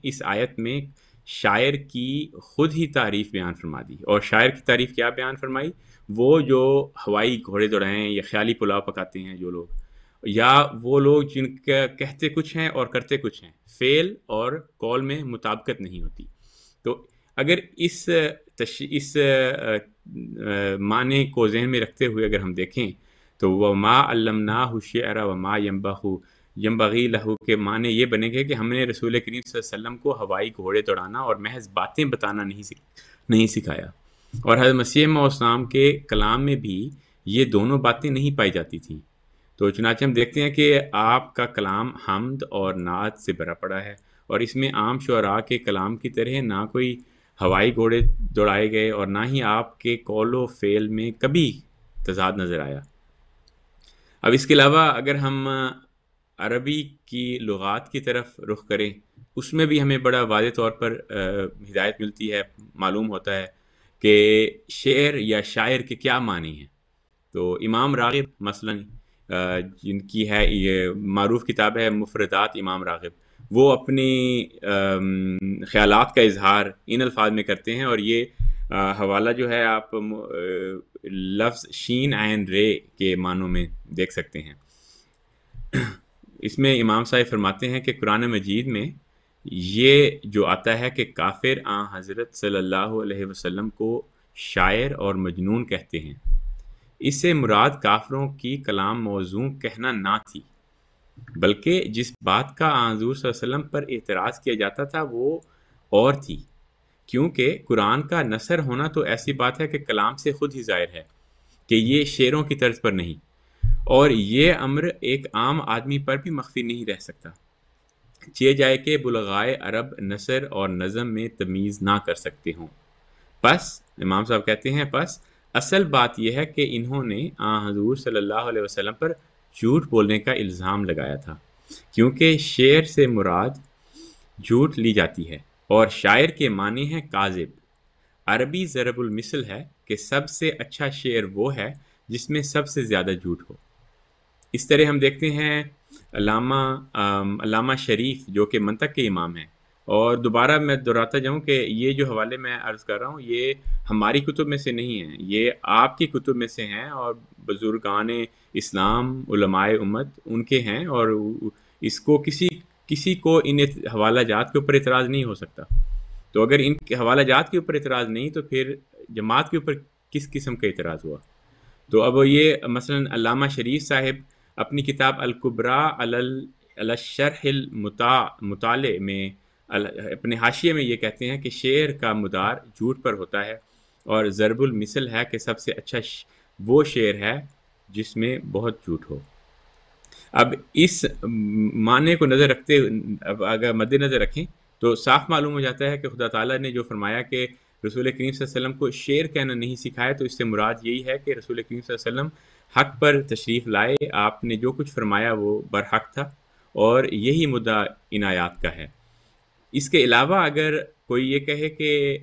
اس آیت میں شاعر کی خود ہی تعریف بیان فرما دی. اور شاعر کی تعریف کیا بیان فرمائی؟ وہ جو ہوائی گھوڑے دوڑائیں یا خیالی پلاؤ پکاتے ہیں جو لوگ، یا وہ لوگ جن کا کہتے کچھ ہیں اور کرتے کچھ ہیں، فعل اور قول میں مطابقت نہیں ہوتی. تو اگر اس معنی کو ذہن میں رکھتے ہوئے اگر ہم دیکھیں تو وَمَا عَلَّمْنَاهُ الشِّعْرَ وَمَا يَنبَغِي لَهُ کے معنی یہ بنے گے کہ ہم نے رسول کریم صلی اللہ علیہ وسلم کو ہوائی گھوڑے دوڑانا اور محض باتیں بتانا نہیں سکھایا. اور حضرت مسیح موعود السلام کے کلام میں بھی یہ دونوں باتیں نہیں پائی جاتی تھیں. تو چنانچہ ہم دیکھتے ہیں کہ آپ کا کلام حمد اور نعت سے بھرا پڑا ہے، اور اس میں عام شعراء کے کلام کی طرح نہ کوئی ہوائی گھوڑے دوڑائے گئے اور نہ ہی آپ کے قول و فعل میں کبھی تضاد نظر آیا. اب اس کے علاوہ اگر ہم عربی کی لغات کی طرف رخ کریں اس میں بھی ہمیں بڑا واضح طور پر ہدایت ملتی ہے، معلوم ہوتا ہے کہ شعر یا شاعر کے کیا معنی ہیں. تو امام راغب مثلاً جن کی ہے یہ معروف کتاب ہے مفردات امام راغب، وہ اپنی خیالات کا اظہار ان الفاظ میں کرتے ہیں، اور یہ حوالہ جو ہے آپ لفظ شین عین رے کے معنوں میں دیکھ سکتے ہیں. اس میں امام صاحب فرماتے ہیں کہ قرآن مجید میں یہ جو آتا ہے کہ کافر حضرت صلی اللہ علیہ وسلم کو شاعر اور مجنون کہتے ہیں، اس سے مراد کافروں کی کلام موضوع کہنا نہ تھی، بلکہ جس بات کا حضور صلی اللہ علیہ وسلم پر اعتراض کیا جاتا تھا وہ اور تھی. کیونکہ قرآن کا نثر ہونا تو ایسی بات ہے کہ کلام سے خود ہی ظاہر ہے کہ یہ شعروں کی طرز پر نہیں، اور یہ امر ایک عام آدمی پر بھی مخفی نہیں رہ سکتا، چہ جائے کہ بلغائے عرب نثر اور نظم میں تمیز نہ کر سکتے ہوں. پس امام صاحب کہتے ہیں پس اصل بات یہ ہے کہ انہوں نے حضور صلی اللہ علیہ وسلم پر جھوٹ بولنے کا الزام لگایا تھا، کیونکہ شعر سے مراد جھوٹ لی جاتی ہے اور شاعر کے معنی ہے کاذب. عربی ضرب المثل ہے کہ سب سے اچھا شعر وہ ہے جس میں سب سے زیادہ جھوٹ ہو. اس طرح ہم دیکھتے ہیں علامہ شریف جو کہ منطق کے امام ہیں، اور دوبارہ میں دہراتا جاؤں کہ یہ جو حوالے میں عرض کر رہا ہوں یہ ہماری کتب میں سے نہیں ہیں، یہ آپ کی کتب میں سے ہیں اور بزرگان اسلام علماء امت ان کے ہیں، اور اس کو کسی کو ان حوالہ جات کے اوپر اعتراض نہیں ہو سکتا. تو اگر ان حوالہ جات کے اوپر اعتراض نہیں تو پھر جماعت کے اوپر کس قسم کا اعتراض ہوا؟ تو اب یہ مثلا علامہ شریف صاحب اپنی کتاب الکبریٰ علی الشرح المطالع میں اپنے حاشیے میں یہ کہتے ہیں کہ شعر کا مدار جھوٹ پر ہوتا ہے، اور ضرب المثل ہے کہ سب سے اچھا وہ شعر ہے جس میں بہت جھوٹ ہو۔ اب اس معنی کو نظر رکھتے اگر مد نظر رکھیں تو صاف معلوم ہو جاتا ہے کہ خدا تعالیٰ نے جو فرمایا کہ رسول کریم صلی اللہ علیہ وسلم کو شعر کہنا نہیں سکھایا، تو اس سے مراد یہی ہے کہ رسول کریم صلی اللہ علیہ وسلم حق پر تشریف لائے، آپ نے جو کچھ فرمایا وہ برحق تھا، اور یہی مدعا ان آیات کا ہے۔ اس کے علاوہ اگر کوئی یہ کہے کہ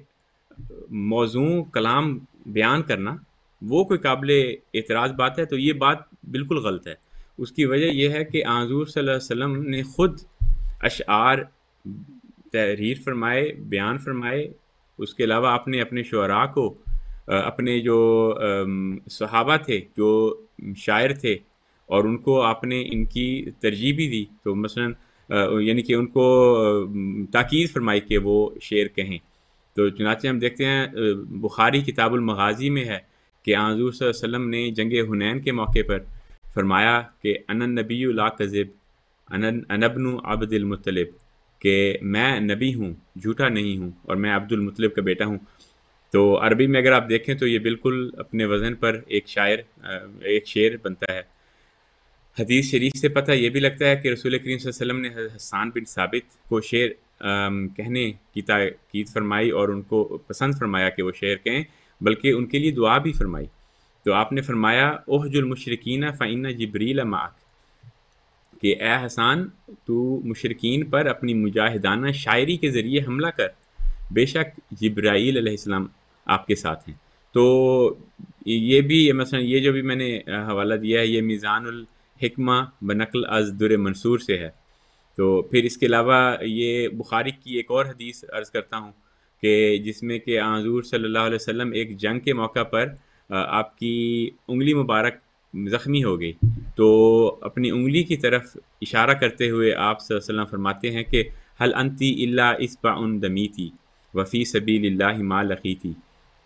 موضوع کلام بیان کرنا وہ کوئی قابل اعتراض بات ہے، تو یہ بات بالکل غلط ہے۔ اس کی وجہ یہ ہے کہ حضور صلی اللہ علیہ وسلم نے خود اشعار تحریر فرمائے، بیان فرمائے۔ اس کے علاوہ آپ نے اپنے شعراء کو، اپنے جو صحابہ تھے جو شاعر تھے، اور ان کو آپ نے ان کی ترجیح بھی دی، تو مثلاً یعنی کہ ان کو تاکید فرمائی کہ وہ شعر کہیں۔ تو چنانچہ ہم دیکھتے ہیں بخاری کتاب المغازی میں ہے کہ حضور صلی اللہ علیہ وسلم نے جنگ حنین کے موقع پر فرمایا کہ انا النبی لا کذب انا ابن عبد المطلب، کہ میں نبی ہوں، جھوٹا نہیں ہوں، اور میں عبد المطلب کا بیٹا ہوں۔ تو عربی میں اگر آپ دیکھیں تو یہ بالکل اپنے وزن پر ایک شعر بنتا ہے۔ حدیث شریف سے پتہ یہ بھی لگتا ہے کہ رسول کریم صلی اللہ علیہ وسلم نے حسان بن ثابت کو شعر کہنے کی تاکید فرمائی، اور ان کو پسند فرمایا کہ وہ شعر کہیں، بلکہ ان کے لیے دعا بھی فرمائی۔ تو آپ نے فرمایا احج المشرکین فإن جبریل معک، کہ اے حسان تو مشرکین پر اپنی مجاہدانہ شاعری کے ذریعے حملہ کر، بے شک جبرائیل علیہ السلام آپ کے ساتھ ہیں۔ تو یہ بھی مثلا یہ جو بھی میں نے حوالہ دیا ہے یہ میزان الحکمہ بنقل از در منصور سے ہے۔ تو پھر اس کے علاوہ یہ بخاری کی ایک اور حدیث عرض کرتا ہوں کہ جس میں کہ حضور صلی اللہ علیہ وسلم ایک جنگ کے موقع پر آپ کی انگلی مبارک زخمی ہو گئی، تو اپنی انگلی کی طرف اشارہ کرتے ہوئے آپ صلی اللہ علیہ وسلم فرماتے ہیں کہ حل انتی الا اصبع دمیتی وفی سبیل اللہ ما لقیتی۔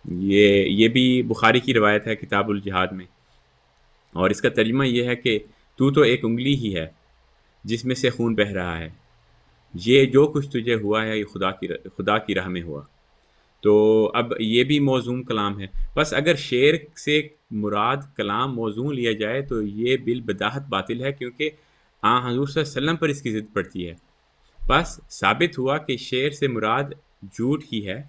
یہ بھی بخاری کی روایت ہے کتاب الجہاد میں، اور اس کا ترجمہ یہ ہے کہ تو ایک انگلی ہی ہے جس میں سے خون بہہ رہا ہے، یہ جو کچھ تجھے ہوا ہے یہ خدا کی راہ میں ہوا۔ تو اب یہ بھی موزون کلام ہے۔ بس اگر شعر سے مراد کلام موزون لیا جائے تو یہ بالبداہت باطل ہے، کیونکہ حضور صلی اللہ علیہ وسلم پر اس کی ضد پڑتی ہے۔ بس ثابت ہوا کہ شعر سے مراد جھوٹ ہی ہے۔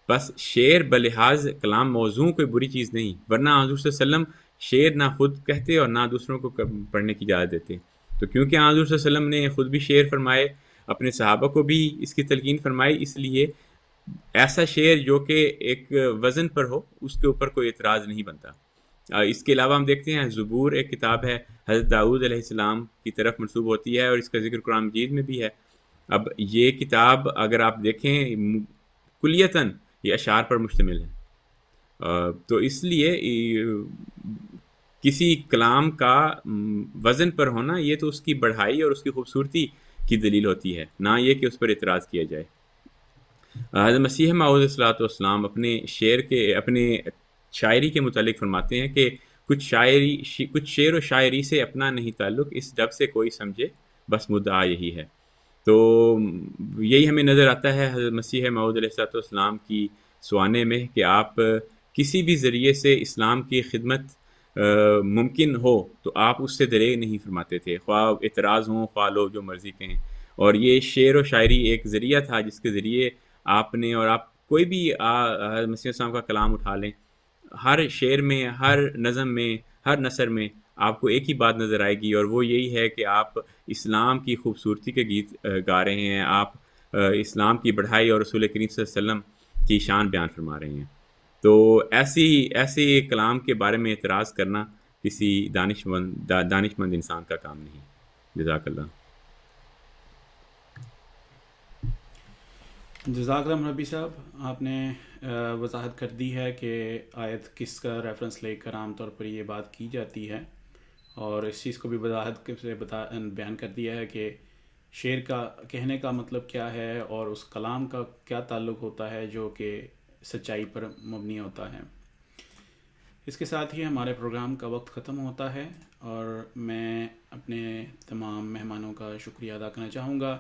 بس شعر بلحاظ کلام موزوں کوئی بری چیز نہیں، ورنہ حضور صلی اللہ علیہ وسلم شعر نہ خود کہتے اور نہ دوسروں کو پڑھنے کی اجازت دیتے۔ تو کیونکہ حضور صلی اللہ علیہ وسلم نے خود بھی شعر فرمائے، اپنے صحابہ کو بھی اس کی تلقین فرمائی، اس لیے ایسا شعر جو کہ ایک وزن پر ہو اس کے اوپر کوئی اعتراض نہیں بنتا۔ اس کے علاوہ ہم دیکھتے ہیں زبور ایک کتاب ہے، حضرت داؤد علیہ السلام کی طرف منسوب ہوتی ہے، اور اس کا ذکر قرآن مجید میں بھی ہے۔ اب یہ کتاب اگر آپ دیکھیں کلیتاً یہ اشعار پر مشتمل ہے، تو اس لیے کسی کلام کا وزن پر ہونا یہ تو اس کی بڑھائی اور اس کی خوبصورتی کی دلیل ہوتی ہے، نہ یہ کہ اس پر اعتراض کیا جائے۔ حضرت مسیح موعود علیہ الصلوۃ والسلام اپنے شاعری کے متعلق فرماتے ہیں کہ کچھ شعر و شاعری سے اپنا نہیں تعلق، اس ڈب سے کوئی سمجھے بس مدعا یہی ہے۔ تو یہی ہمیں نظر آتا ہے حضرت مسیح موعود علیہ الصلوۃ والسلام کی سوانے میں کہ آپ کسی بھی ذریعے سے اسلام کی خدمت ممکن ہو تو آپ اس سے دریغ نہیں فرماتے تھے، خواہ اعتراض ہوں خواہ لوگ جو مرضی کہیں۔ اور یہ شعر و شاعری ایک ذریعہ تھا جس کے ذریعے آپ نے، اور آپ کوئی بھی حضرت مسیح السلام کا کلام اٹھا لیں، ہر شعر میں، ہر نظم میں، ہر نثر میں آپ کو ایک ہی بات نظر آئے گی، اور وہ یہی ہے کہ آپ اسلام کی خوبصورتی کے گیت گا رہے ہیں، آپ اسلام کی بڑھائی اور رسول کریم صلی اللہ علیہ وسلم کی شان بیان فرما رہے ہیں۔ تو ایسی کلام کے بارے میں اعتراض کرنا کسی دانشمند انسان کا کام نہیں۔ جزاک اللہ۔ جزاک اللہ ربی صاحب، آپ نے وضاحت کر دی ہے کہ آیت کس کا ریفرنس لے کر عام طور پر یہ بات کی جاتی ہے، اور اس چیز کو بھی وضاحت سے بیان کر دیا ہے کہ شعر کا کہنے کا مطلب کیا ہے اور اس کلام کا کیا تعلق ہوتا ہے جو کہ سچائی پر مبنی ہوتا ہے۔ اس کے ساتھ ہی ہمارے پروگرام کا وقت ختم ہوتا ہے، اور میں اپنے تمام مہمانوں کا شکریہ ادا کرنا چاہوں گا۔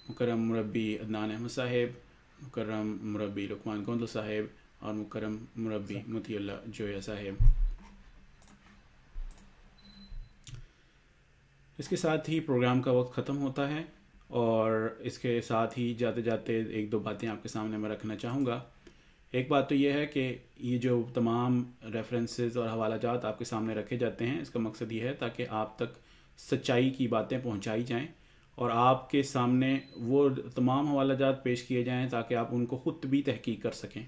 مکرم مربی عدنان احمد صاحب، مکرم مربی لقمان گوندل صاحب اور مکرم مربی مطیع اللہ جویا صاحب۔ اس کے ساتھ ہی پروگرام کا وقت ختم ہوتا ہے، اور اس کے ساتھ ہی جاتے جاتے ایک دو باتیں آپ کے سامنے میں رکھنا چاہوں گا۔ ایک بات تو یہ ہے کہ یہ جو تمام ریفرنسز اور حوالہ جات آپ کے سامنے رکھے جاتے ہیں، اس کا مقصد یہ ہے تاکہ آپ تک سچائی کی باتیں پہنچائی جائیں اور آپ کے سامنے وہ تمام حوالہ جات پیش کیے جائیں تاکہ آپ ان کو خود بھی تحقیق کر سکیں۔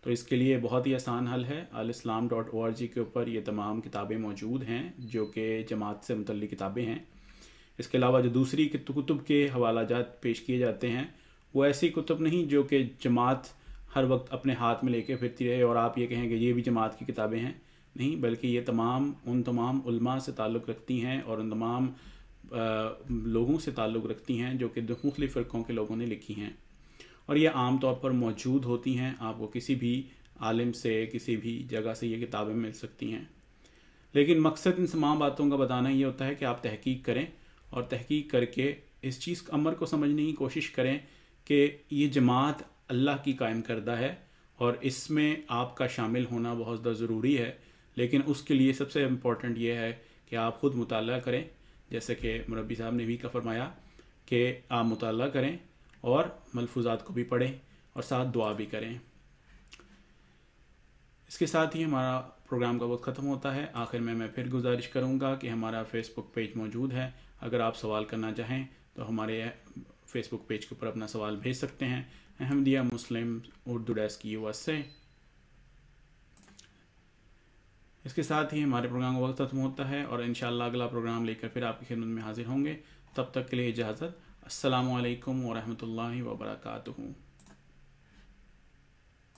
تو اس کے لیے بہت ہی آسان حل ہے، alislam.org کے اوپر یہ تمام کتابیں موجود ہیں جو کہ جماعت سے متعلق کتابیں ہیں۔ اس کے علاوہ جو دوسری کتب کے حوالہ جات پیش کیے جاتے ہیں وہ ایسی کتب نہیں جو کہ جماعت ہر وقت اپنے ہاتھ میں لے کے پھرتی رہے اور آپ یہ کہیں کہ یہ بھی جماعت کی کتابیں ہیں، نہیں، بلکہ یہ ان تمام علماء سے تعلق رکھتی ہیں اور ان تمام لوگوں سے تعلق رکھتی ہیں جو کہ مختلف فرقوں کے لوگوں نے لکھی ہیں، اور یہ عام طور پر موجود ہوتی ہیں۔ آپ کو کسی بھی عالم سے کسی بھی جگہ سے یہ کتابیں مل سکتی ہیں، لیکن مقصد ان تمام باتوں کا بتانا یہ ہوتا ہے کہ آپ تحقیق کریں اور تحقیق کر کے اس چیز امر کو سمجھنے کی کوشش کریں کہ یہ جماعت اللہ کی قائم کردہ ہے اور اس میں آپ کا شامل ہونا بہت زیادہ ضروری ہے، لیکن اس کے لیے سب سے امپورٹنٹ یہ ہے کہ آپ خود مطالعہ کریں، جیسے کہ مربی صاحب نے بھی فرمایا کہ آپ مطالعہ کریں اور ملفوظات کو بھی پڑھیں اور ساتھ دعا بھی کریں۔ اس کے ساتھ ہی ہمارا پروگرام کا وقت ختم ہوتا ہے۔ آخر میں پھر گزارش کروں گا کہ ہمارا فیس بک پیج موجود ہے، اگر آپ سوال کرنا چاہیں تو ہمارے فیس بک پیج کے اوپر اپنا سوال بھیج سکتے ہیں، احمدیہ مسلم اردو ڈیسک US سے۔ اس کے ساتھ ہی ہمارے پروگرام کا وقت ختم ہوتا ہے اور انشاءاللہ اگلا پروگرام لے کر پھر آپ کی خدمت میں حاضر ہوں گے۔ تب تک کے لیے اجازت۔ السلام علیکم ورحمۃ اللہ وبرکاتہ۔